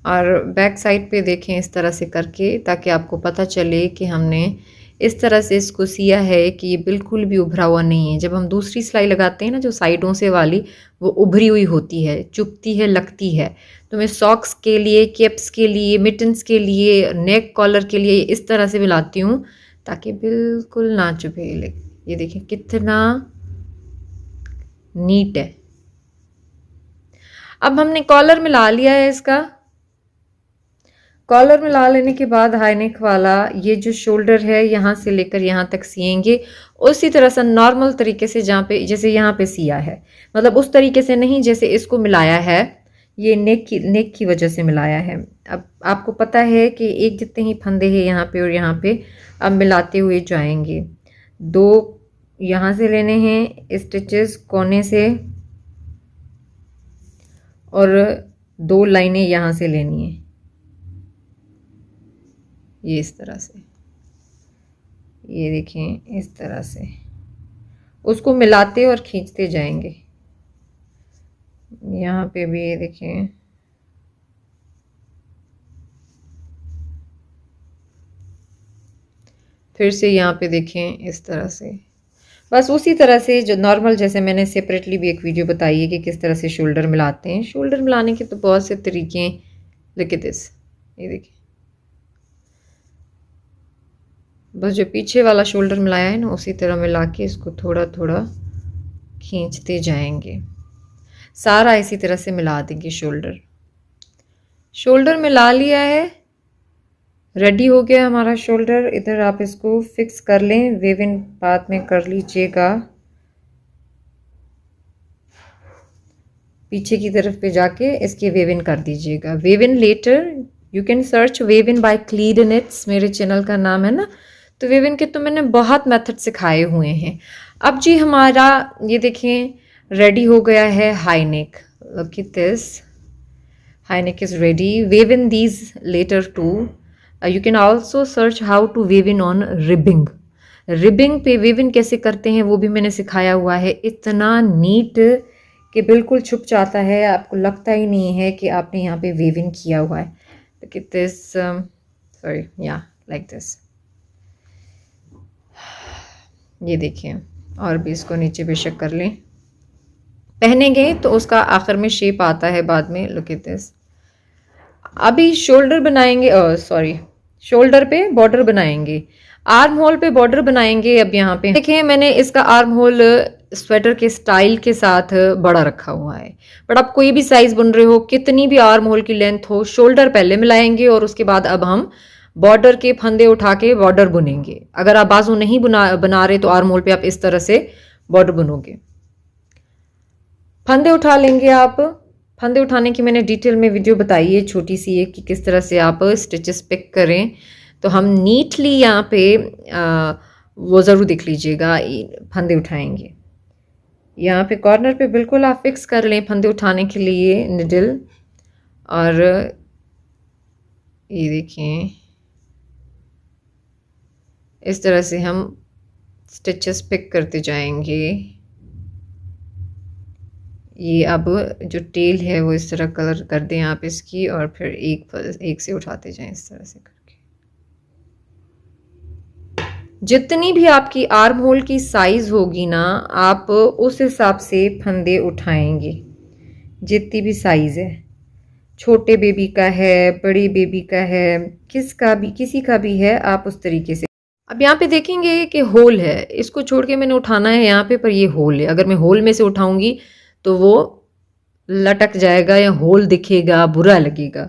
और बैक साइड पे देखें इस तरह से करके, ताकि आपको पता चले कि हमने इस तरह से इसको सिया है कि ये बिल्कुल भी उभरा हुआ नहीं है। जब हम दूसरी सिलाई लगाते हैं ना, जो साइडों से वाली, वो उभरी हुई होती है, चुभती है, लगती है। तो मैं सॉक्स के लिए, कैप्स के लिए, मिटन्स के लिए, नेक कॉलर के लिए इस तरह से मिलाती हूँ ताकि बिल्कुल ना चुभे। ये देखें कितना नीट है। अब हमने कॉलर मिला लिया है इसका। कॉलर मिला लेने के बाद हाई नेक वाला ये जो शोल्डर है यहाँ से लेकर यहाँ तक सिएंगे उसी तरह से, नॉर्मल तरीके से, जहाँ पे जैसे यहाँ पे सिया है, मतलब उस तरीके से नहीं जैसे इसको मिलाया है। ये नेक की वजह से मिलाया है। अब आपको पता है कि एक जितने ही फंदे हैं यहाँ पे और यहाँ पे, अब मिलाते हुए जाएंगे। 2 यहाँ से लेने हैं स्टिचेस कोने से और 2 लाइनें यहाँ से लेनी है, ये इस तरह से। ये देखें इस तरह से उसको मिलाते और खींचते जाएंगे। यहाँ पे भी ये देखें, फिर से यहाँ पे देखें इस तरह से। बस उसी तरह से जो नॉर्मल, जैसे मैंने सेपरेटली भी एक वीडियो बताई है कि किस तरह से शोल्डर मिलाते हैं। शोल्डर मिलाने के तो बहुत से तरीके हैं, लुक एट दिस। ये देखिए, बस जो पीछे वाला शोल्डर मिलाया है ना, उसी तरह मिला के इसको थोड़ा थोड़ा खींचते जाएंगे। सारा इसी तरह से मिला देंगे। शोल्डर मिला लिया है, रेडी हो गया हमारा शोल्डर। इधर आप इसको फिक्स कर लें, वेव इन पाथ में कर लीजिएगा। पीछे की तरफ पे जाके इसके वेव इन कर दीजिएगा। Weave in later you can search weave in by क्लीडनेट्स, मेरे चैनल का नाम है ना। तो वेव इन के तो मैंने बहुत मेथड सिखाए हुए हैं। अब जी हमारा ये देखें रेडी हो गया है high neck. Look at this, high neck is ready. Weave in these later too. You can also search how to weave in on ribbing. Ribbing पे वेव इन कैसे करते हैं वो भी मैंने सिखाया हुआ है। इतना नीट कि बिल्कुल छुप जाता है, आपको लगता ही नहीं है कि आपने यहाँ पे वेव इन किया हुआ है। Look at this, sorry, yeah, like this. ये देखिए, और भी इसको नीचे बेशक कर लें, पहनेंगे तो उसका आखिर में शेप आता है बाद में। Look at this. अभी शोल्डर बनाएंगे, सॉरी, शोल्डर पे बॉर्डर बनाएंगे, आर्म होल पे बॉर्डर बनाएंगे। अब यहाँ पे देखें मैंने इसका आर्म होल स्वेटर के स्टाइल के साथ बड़ा रखा हुआ है, बट आप कोई भी साइज बुन रहे हो, कितनी भी आर्म होल की लेंथ हो, शोल्डर पहले मिलाएंगे और उसके बाद अब हम बॉर्डर के फंदे उठा के बॉर्डर बुनेंगे। अगर आप बाजू नहीं बना रहे तो आर्म होल पे आप इस तरह से बॉर्डर बुनोगे। फंदे उठा लेंगे आप। फंदे उठाने की मैंने डिटेल में वीडियो बताई है छोटी सी है कि किस तरह से आप स्टिचेस पिक करें। तो हम नीटली यहाँ पे वो ज़रूर देख लीजिएगा, फंदे उठाएंगे। यहाँ पे कॉर्नर पे बिल्कुल आप फिक्स कर लें फंदे उठाने के लिए निडल। और ये देखें इस तरह से हम स्टिचेस पिक करते जाएंगे। ये अब जो टेल है वो इस तरह कलर कर दें आप इसकी, और फिर एक से उठाते जाएं इस तरह से करके। जितनी भी आपकी आर्म होल की साइज होगी ना, आप उस हिसाब से फंदे उठाएंगे। जितनी भी साइज है, छोटे बेबी का है, बड़े बेबी का है, किसी का भी है, आप उस तरीके से। अब यहाँ पे देखेंगे कि होल है, इसको छोड़ के मैंने उठाना है यहाँ पे, पर ये होल है। अगर मैं होल में से उठाऊंगी तो वो लटक जाएगा या होल दिखेगा, बुरा लगेगा।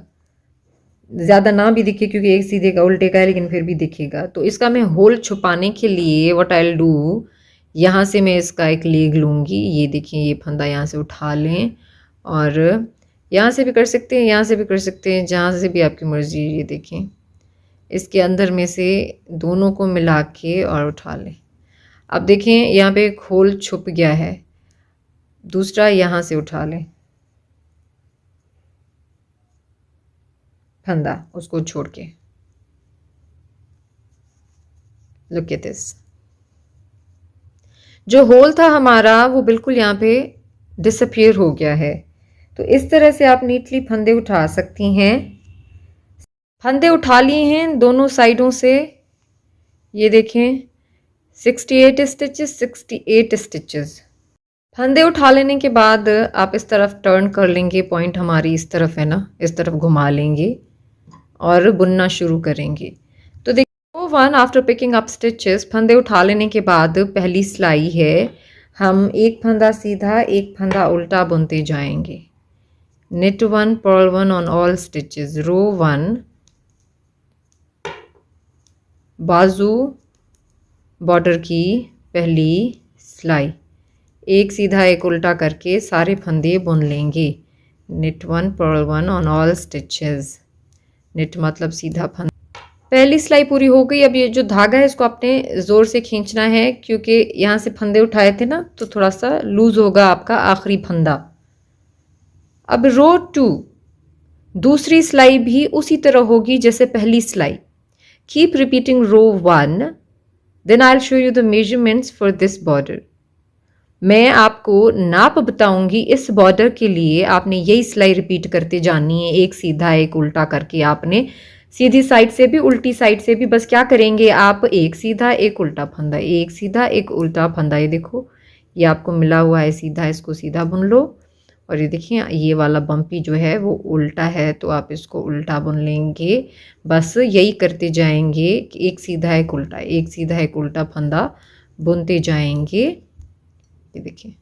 ज़्यादा ना भी दिखे क्योंकि एक सीधे का उल्टे का है, लेकिन फिर भी दिखेगा। तो इसका मैं होल छुपाने के लिए व्हाट आई विल डू, यहाँ से मैं इसका एक लेग लूँगी। ये देखिए, ये फंदा यहाँ से उठा लें और यहाँ से भी कर सकते हैं, यहाँ से भी कर सकते हैं, जहाँ से भी आपकी मर्ज़ी। ये देखें, इसके अंदर में से दोनों को मिला के और उठा लें। अब देखें, यहाँ पे एक होल छुप गया है, दूसरा यहाँ से उठा लें फंदा, उसको छोड़ के। लुक एट दिस, जो होल था हमारा वो बिल्कुल यहाँ पे डिसअपियर हो गया है। तो इस तरह से आप नीटली फंदे उठा सकती हैं। फंदे उठा लिए हैं दोनों साइडों से। ये देखें, 68 स्टिचेस, 68 स्टिचेस। फंदे उठा लेने के बाद आप इस तरफ टर्न कर लेंगे, पॉइंट हमारी इस तरफ है ना, इस तरफ घुमा लेंगे और बुनना शुरू करेंगे। तो देखिए, रो 1 आफ्टर पिकिंग अप स्टिचेस, फंदे उठा लेने के बाद पहली सिलाई है, हम एक फंदा सीधा एक फंदा उल्टा बुनते जाएंगे। knit 1 purl 1 on all stitches, रो 1, बाजू बॉर्डर की पहली सिलाई, एक सीधा एक उल्टा करके सारे फंदे बुन लेंगे। knit 1 purl 1 on all stitches, knit मतलब सीधा फंदा। पहली सिलाई पूरी हो गई। अब ये जो धागा है इसको आपने ज़ोर से खींचना है, क्योंकि यहाँ से फंदे उठाए थे ना, तो थोड़ा सा लूज होगा आपका आखिरी फंदा। अब रो 2, दूसरी सिलाई भी उसी तरह होगी जैसे पहली सिलाई। Keep repeating row 1, then I will show you the measurements for this border. मैं आपको नाप बताऊंगी इस बॉर्डर के लिए। आपने यही सिलाई रिपीट करते जानी है, एक सीधा एक उल्टा करके। आपने सीधी साइड से भी उल्टी साइड से भी बस क्या करेंगे आप, एक सीधा एक उल्टा फंदा, एक सीधा एक उल्टा फंदा। ये देखो, ये आपको मिला हुआ है सीधा, इसको सीधा बुन लो। और ये देखिए, ये वाला बम्पी जो है वो उल्टा है, तो आप इसको उल्टा बुन लेंगे। बस यही करते जाएंगे कि एक सीधा एक उल्टा, एक सीधा एक उल्टा फंदा बुनते जाएंगे। ये देखिए,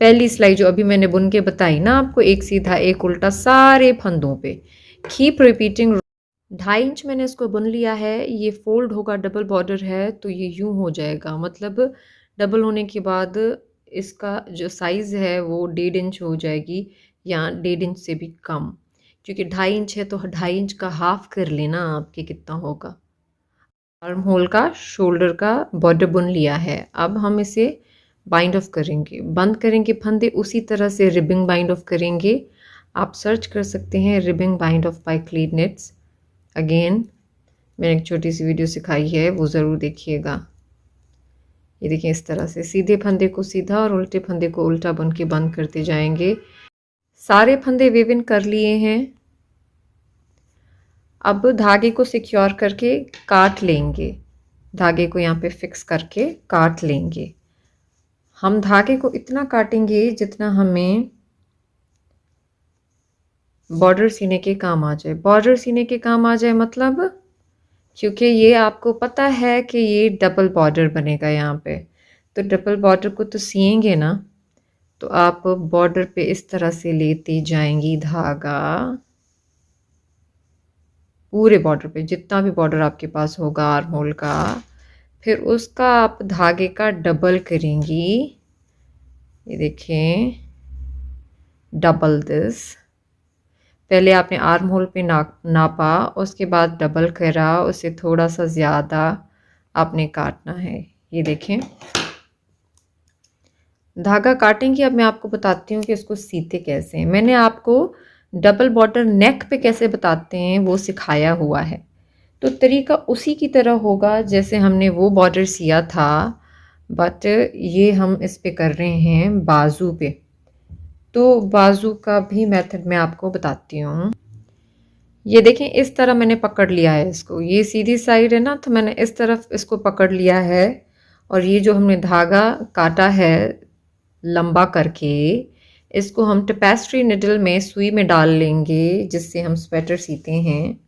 पहली सिलाई जो अभी मैंने बुन के बताई ना आपको, एक सीधा एक उल्टा सारे फंदों पे। Keep repeating. 2.5 इंच मैंने इसको बुन लिया है। ये फोल्ड होगा, डबल बॉर्डर है तो ये यूं हो जाएगा, मतलब डबल होने के बाद इसका जो साइज़ है वो 1.5 इंच हो जाएगी, या 1.5 इंच से भी कम। क्योंकि 2.5 इंच है तो 2.5 इंच का हाफ कर लेना आपके, कितना होगा। आर्म होल का, शोल्डर का बॉर्डर बुन लिया है। अब हम इसे बाइंड ऑफ करेंगे, बंद करेंगे फंदे, उसी तरह से रिबिंग बाइंड ऑफ करेंगे। आप सर्च कर सकते हैं ribbing bind off by Cleed knits. Again मैंने एक छोटी सी वीडियो सिखाई है, वो ज़रूर देखिएगा। ये देखिए, इस तरह से सीधे फंदे को सीधा और उल्टे फंदे को उल्टा बुन के बंद करते जाएंगे। सारे फंदे वेव इन कर लिए हैं। अब धागे को सिक्योर करके काट लेंगे, धागे को यहाँ पे फिक्स करके काट लेंगे। हम धागे को इतना काटेंगे जितना हमें बॉर्डर सीने के काम आ जाए। बॉर्डर सीने के काम आ जाए मतलब, क्योंकि ये आपको पता है कि ये डबल बॉर्डर बनेगा यहाँ पे, तो डबल बॉर्डर को तो सिएंगे ना, तो आप बॉर्डर पे इस तरह से लेते जाएंगी धागा, पूरे बॉर्डर पे जितना भी बॉर्डर आपके पास होगा आर्म होल का, फिर उसका आप धागे का डबल करेंगी। ये देखें, डबल दिस। पहले आपने आर्म होल पे नापा, उसके बाद डबल करा, उससे थोड़ा सा ज़्यादा आपने काटना है। ये देखें, धागा काटेंगे। अब मैं आपको बताती हूँ कि इसको सीते कैसे हैं। मैंने आपको डबल बॉर्डर नेक पे कैसे बताते हैं वो सिखाया हुआ है, तो तरीका उसी की तरह होगा जैसे हमने वो बॉर्डर सिया था, बट ये हम इस पे कर रहे हैं बाजू पे। तो बाजू का भी मेथड मैं आपको बताती हूँ। ये देखें, इस तरह मैंने पकड़ लिया है इसको, ये सीधी साइड है ना, तो मैंने इस तरफ इसको पकड़ लिया है। और ये जो हमने धागा काटा है लंबा करके, इसको हम टेपेस्ट्री निडल में सुई में डाल लेंगे जिससे हम स्वेटर सीते हैं।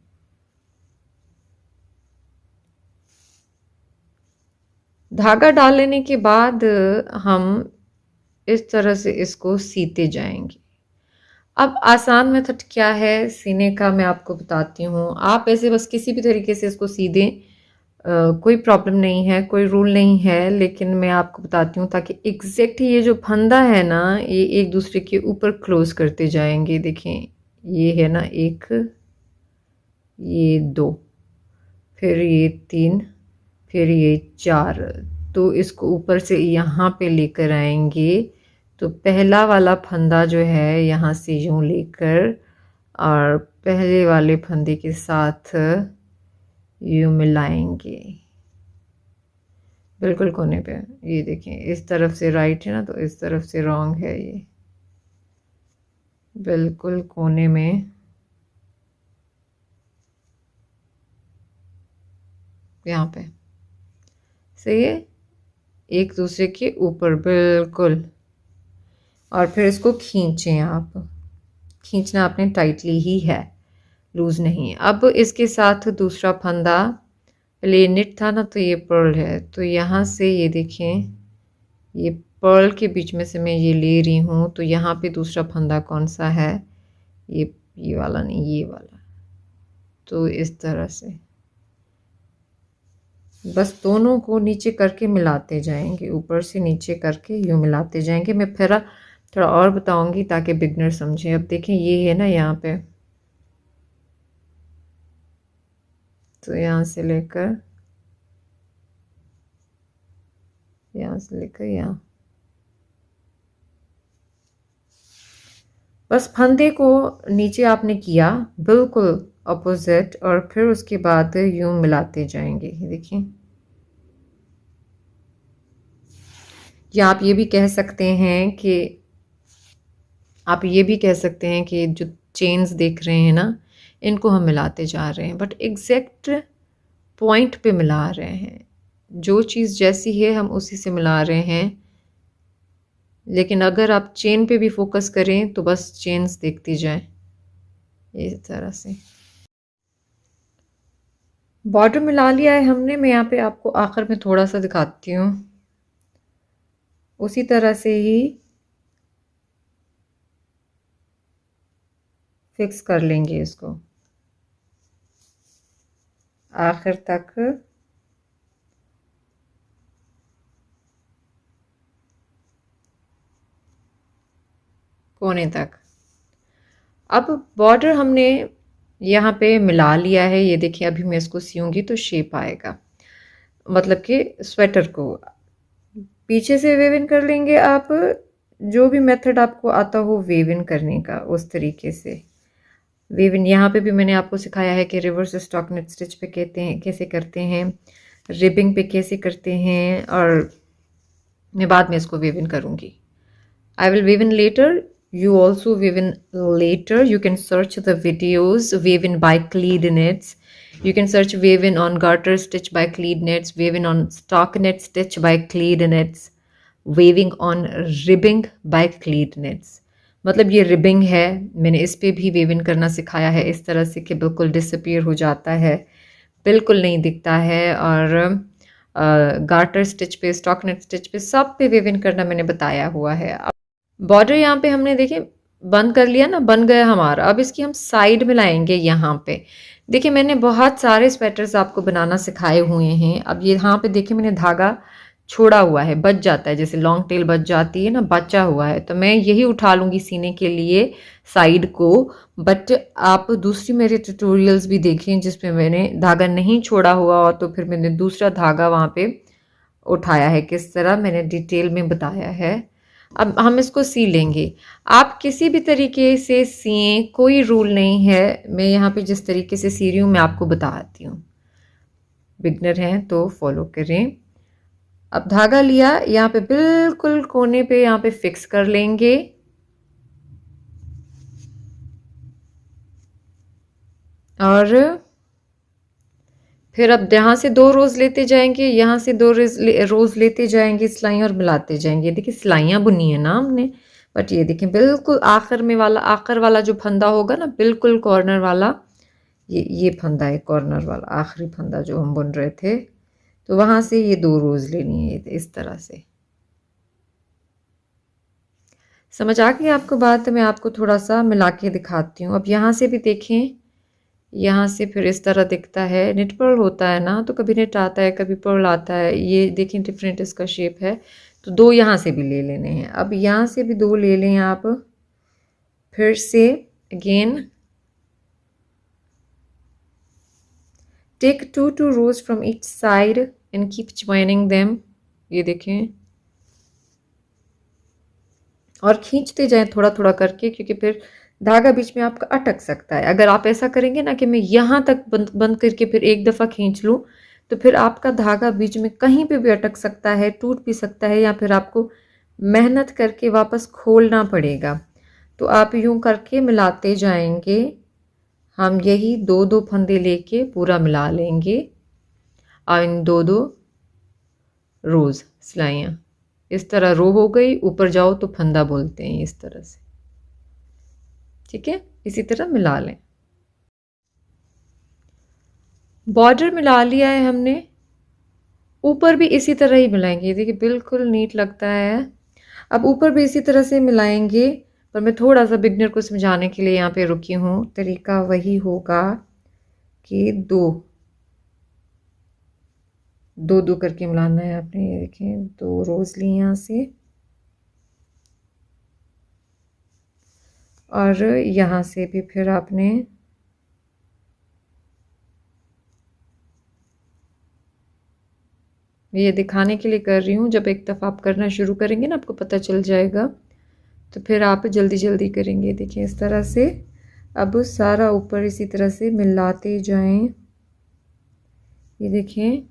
धागा डाल लेने के बाद हम इस तरह से इसको सीते जाएंगे। अब आसान मेथड क्या है सीने का मैं आपको बताती हूँ। आप ऐसे बस किसी भी तरीके से इसको सी दें, कोई प्रॉब्लम नहीं है, कोई रूल नहीं है, लेकिन मैं आपको बताती हूँ ताकि एग्जैक्ट ये जो फंदा है ना ये एक दूसरे के ऊपर क्लोज करते जाएंगे। देखें ये है ना एक, ये दो, फिर ये तीन, फिर ये चार, तो इसको ऊपर से यहाँ पे लेकर आएंगे। तो पहला वाला फंदा जो है यहाँ से यूं लेकर और पहले वाले फंदे के साथ यूं मिलाएंगे बिल्कुल कोने पे। ये देखें इस तरफ से राइट है ना, तो इस तरफ से रॉन्ग है, ये बिल्कुल कोने में यहाँ पे सही है, एक दूसरे के ऊपर बिल्कुल। और फिर इसको खींचें, आप खींचना आपने टाइटली ही है, लूज नहीं। अब इसके साथ दूसरा फंदा, पहले ये निट था ना तो ये पर्ल है, तो यहाँ से ये देखें ये पर्ल के बीच में से मैं ये ले रही हूँ। तो यहाँ पे दूसरा फंदा कौन सा है, ये वाला नहीं, ये वाला। तो इस तरह से बस दोनों को नीचे करके मिलाते जाएंगे, ऊपर से नीचे करके यूँ मिलाते जाएंगे। मैं फिर थोड़ा और बताऊंगी ताकि बिगनर समझे। अब देखें ये है ना यहाँ पे, तो यहाँ से लेकर यहाँ बस फंदे को नीचे आपने किया बिल्कुल अपोजिट, और फिर उसके बाद यूं मिलाते जाएंगे। देखिए या आप ये भी कह सकते हैं कि जो चेन्स देख रहे हैं ना इनको हम मिलाते जा रहे हैं, बट एग्जैक्ट पॉइंट पे मिला रहे हैं। जो चीज़ जैसी है हम उसी से मिला रहे हैं, लेकिन अगर आप चेन पे भी फोकस करें तो बस चेन्स देखती जाएं इस तरह से। बॉर्डर मिला लिया है हमने। मैं यहाँ पे आपको आखिर में थोड़ा सा दिखाती हूँ, उसी तरह से ही फिक्स कर लेंगे इसको आखिर तक। कोने तक। अब बॉर्डर हमने यहाँ पे मिला लिया है, ये देखिए अभी मैं इसको सीऊंगी तो शेप आएगा, मतलब कि स्वेटर को पीछे से वेव इन कर लेंगे। आप जो भी मेथड आपको आता हो वेव इन करने का उस तरीके से वेव इन। यहाँ पे भी मैंने आपको सिखाया है कि रिवर्स स्टॉकनेट स्टिच पे कहते हैं कैसे करते हैं, रिबिंग पे कैसे करते हैं, और मैं बाद में इसको वेव इन करूँगी। I will weave in later. You also weave in later. You can search the videos weave in by Cleed Knits. You can search weave in on garter stitch by Cleed Knits, weave in on stockinette stitch by Cleed Knits, weaving on ribbing by Cleed Knits. मतलब ये रिबिंग है, मैंने इस पे भी वेव इन करना सिखाया है इस तरह से कि बिल्कुल डिसअपीयर हो जाता है, बिल्कुल नहीं दिखता है। और गार्टर स्टिच पे, स्टॉकनेट स्टिच पे, सब पे वेव इन करना मैंने बताया हुआ है। बॉर्डर यहाँ पे हमने देखिए बंद कर लिया ना, बन गया हमारा। अब इसकी हम साइड में लाएंगे यहाँ पे। देखिए मैंने बहुत सारे स्वेटर्स आपको बनाना सिखाए हुए हैं। अब ये यहाँ पे देखिए मैंने धागा छोड़ा हुआ है, बच जाता है, जैसे लॉन्ग टेल बच जाती है ना, बचा हुआ है, तो मैं यही उठा लूँगी सीने के लिए साइड को। बट आप दूसरी मेरे ट्यूटोरियल्स भी देखें जिसमें मैंने धागा नहीं छोड़ा हुआ, और तो फिर मैंने दूसरा धागा वहाँ पे उठाया है, किस तरह मैंने डिटेल में बताया है। अब हम इसको सी लेंगे। आप किसी भी तरीके से सिएं, कोई रूल नहीं है। मैं यहाँ पे जिस तरीके से सी रही हूँ मैं आपको बताती हूँ, बिगनर हैं तो फॉलो करें। अब धागा लिया, यहाँ पे बिल्कुल कोने पे यहाँ पे फिक्स कर लेंगे, और फिर अब यहाँ से 2 रोज लेते जाएंगे, यहाँ से 2 रोज लेते जाएंगे सिलाइयाँ, और मिलाते जाएंगे। देखिए सिलाइयाँ बुनी है ना हमने, बट ये देखें बिल्कुल आखिर वाला जो फंदा होगा ना, बिल्कुल कॉर्नर वाला, ये फंदा है कॉर्नर वाला, आखिरी फंदा जो हम बुन रहे थे। तो वहां से ये 2 रोज लेनी है इस तरह से। समझ आ गई आपको बात? तो मैं आपको थोड़ा सा मिला के दिखाती हूँ। अब यहाँ से भी देखें, यहाँ से फिर इस तरह दिखता है। निट पर्ल होता है ना, तो कभी निट आता है कभी पर्ल आता है। ये देखें डिफरेंट इसका शेप है। तो 2 यहाँ से भी ले लेने हैं। अब यहाँ से भी 2 ले लें आप। फिर से again take 2 rows from each side and keep joining them. ये देखें, और खींचते जाएं थोड़ा थोड़ा करके, क्योंकि फिर धागा बीच में आपका अटक सकता है। अगर आप ऐसा करेंगे ना कि मैं यहाँ तक बंद करके फिर एक दफ़ा खींच लूँ, तो फिर आपका धागा बीच में कहीं पे भी अटक सकता है, टूट भी सकता है, या फिर आपको मेहनत करके वापस खोलना पड़ेगा। तो आप यूं करके मिलाते जाएंगे। हम यही 2 फंदे लेके पूरा मिला लेंगे, और इन 2 रोज सिलाइयाँ इस तरह रो हो गई। ऊपर जाओ तो फंदा बोलते हैं इस तरह से। ठीक है, इसी तरह मिला लें। बॉर्डर मिला लिया है हमने, ऊपर भी इसी तरह ही मिलाएंगे। देखिए बिल्कुल नीट लगता है। अब ऊपर भी इसी तरह से मिलाएंगे, पर मैं थोड़ा सा बिगनर को समझाने के लिए यहाँ पे रुकी हूँ। तरीका वही होगा कि दो करके मिलाना है आपने। ये देखें 2 रोज ली यहाँ से, और यहाँ से भी फिर आपने ये दिखाने के लिए कर रही हूँ। जब एक दफ़ा आप करना शुरू करेंगे ना, आपको पता चल जाएगा, तो फिर आप जल्दी जल्दी करेंगे। देखिए इस तरह से। अब सारा ऊपर इसी तरह से मिलाते जाएं। ये देखें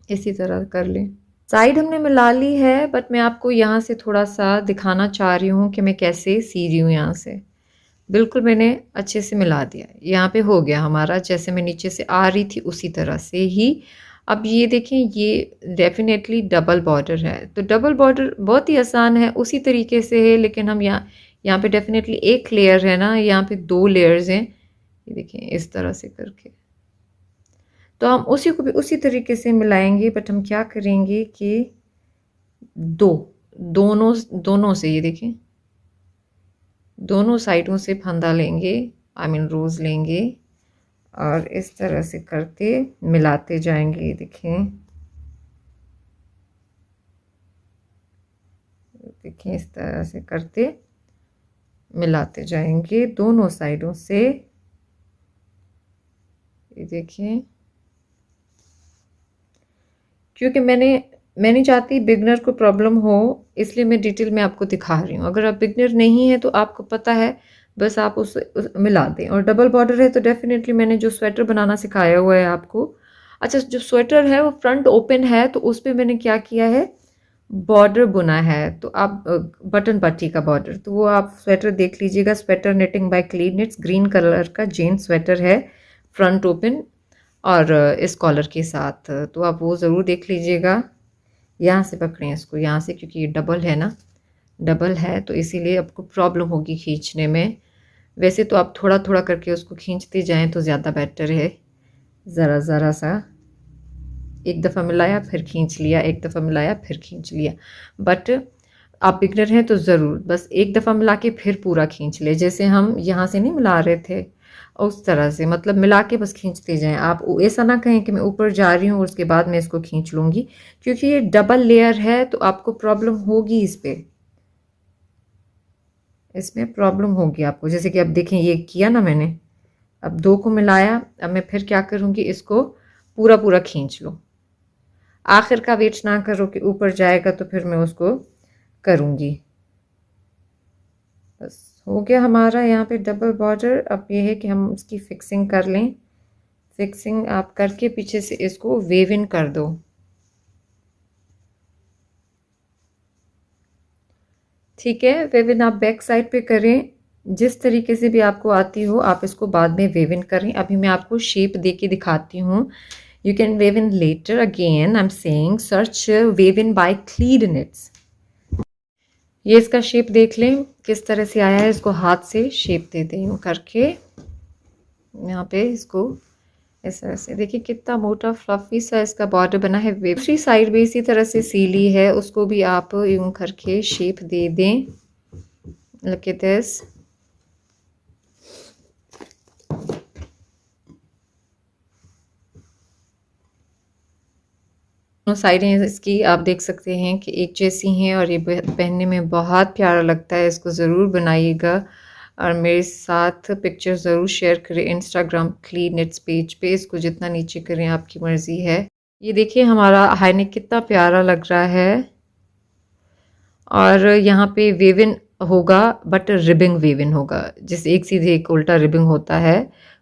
इसी तरह कर लें। साइड हमने मिला ली है, बट मैं आपको यहाँ से थोड़ा सा दिखाना चाह रही हूँ कि मैं कैसे सी रही हूँ। यहाँ से बिल्कुल मैंने अच्छे से मिला दिया। यहाँ पे हो गया हमारा, जैसे मैं नीचे से आ रही थी उसी तरह से ही। अब ये देखें, ये डेफिनेटली डबल बॉर्डर है। तो डबल बॉर्डर बहुत ही आसान है, उसी तरीके से है, लेकिन हम यहाँ पे डेफिनेटली एक लेयर है ना, यहाँ पे 2 लेयर्स हैं। ये देखें इस तरह से करके, तो हम उसी को भी उसी तरीके से मिलाएंगे। बट हम क्या करेंगे कि दो दोनों दोनों से, ये देखें दोनों साइडों से फंदा लेंगे, आई मीन रोज लेंगे, और इस तरह से करते मिलाते जाएंगे। देखें देखें इस तरह से करते मिलाते जाएंगे दोनों साइडों से। ये देखें, क्योंकि मैं नहीं चाहती बिगनर को प्रॉब्लम हो, इसलिए मैं डिटेल में आपको दिखा रही हूँ। अगर आप बिगनर नहीं है तो आपको पता है, बस आप उस मिला दें। और डबल बॉर्डर है तो डेफिनेटली मैंने जो स्वेटर बनाना सिखाया हुआ है आपको। अच्छा, जो स्वेटर है वो फ्रंट ओपन है, तो उस पर मैंने क्या किया है, बॉर्डर बुना है। तो आप बटन पट्टी का बॉर्डर, तो वो आप स्वेटर देख लीजिएगा। Sweater knitting by clean knits, green colour का जेन स्वेटर है, फ्रंट ओपन और इस कॉलर के साथ। तो आप वो ज़रूर देख लीजिएगा। यहाँ से पकड़ें इसको, यहाँ से, क्योंकि ये डबल है ना, डबल है तो इसीलिए आपको प्रॉब्लम होगी खींचने में। वैसे तो आप थोड़ा थोड़ा करके उसको खींचते जाएं तो ज़्यादा बेटर है। ज़रा ज़रा सा, एक दफ़ा मिलाया फिर खींच लिया, एक दफ़ा मिलाया फिर खींच लिया। बट आप बिगनर हैं तो ज़रूर बस एक दफ़ा मिला के फिर पूरा खींच ले, जैसे हम यहाँ से नहीं मिला रहे थे उस तरह से। मतलब मिला के बस खींचते जाएं। आप ऐसा ना कहें कि मैं ऊपर जा रही हूँ और उसके बाद मैं इसको खींच लूँगी, क्योंकि ये डबल लेयर है तो आपको प्रॉब्लम होगी इसमें प्रॉब्लम होगी आपको। जैसे कि अब देखें, ये किया ना मैंने, अब 2 को मिलाया। अब मैं फिर क्या करूँगी, इसको पूरा पूरा खींच लूँ। आखिर का वेट ना करो कि ऊपर जाएगा तो फिर मैं उसको करूँगी। बस हो गया हमारा यहाँ पे डबल बॉर्डर। अब ये है कि हम उसकी फिक्सिंग कर लें। फिक्सिंग आप करके पीछे से इसको वेव इन कर दो। ठीक है, वेव इन आप बैक साइड पे करें, जिस तरीके से भी आपको आती हो आप इसको बाद में वेव इन करें। अभी मैं आपको शेप दे के दिखाती हूँ। You can weave in later, again I am saying search weave in by Cleed knits. ये इसका शेप देख लें किस तरह से आया है, इसको हाथ से शेप दे दें यूँ करके। यहाँ पे इसको इस तरह से देखिए कितना मोटा फ्लफी सा इसका बॉर्डर बना है। दूसरी साइड भी इसी तरह से सीली है, उसको भी आप यूँ करके शेप दे दें। Look at this. दोनों साइडें इसकी आप देख सकते हैं कि एक जैसी हैं और ये पहनने में बहुत प्यारा लगता है। इसको ज़रूर बनाइएगा और मेरे साथ पिक्चर ज़रूर शेयर करें इंस्टाग्राम क्लीन इट्स पेज पे। इसको जितना नीचे करें आपकी मर्ज़ी है। ये देखिए हमारा हाई नेक कितना प्यारा लग रहा है और यहाँ पे वेवन होगा बट रिबिंग वेवन होगा, जैसे एक सीधे एक उल्टा रिबिंग होता है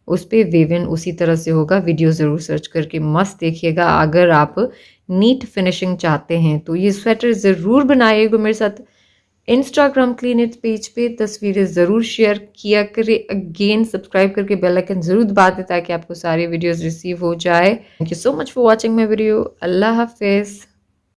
उस पे वेवन उसी तरह से होगा। वीडियो ज़रूर सर्च करके मस्त देखिएगा। अगर आप नीट फिनिशिंग चाहते हैं तो ये स्वेटर ज़रूर बनाइएगा मेरे साथ। इंस्टाग्राम क्लीन इट पेज पे तस्वीरें ज़रूर शेयर किया करें। अगेन सब्सक्राइब करके बेल आइकन ज़रूर दबा दें ताकि आपको सारी वीडियोस रिसीव हो जाए। Thank you so much for watching my video. अल्लाह हाफिज़।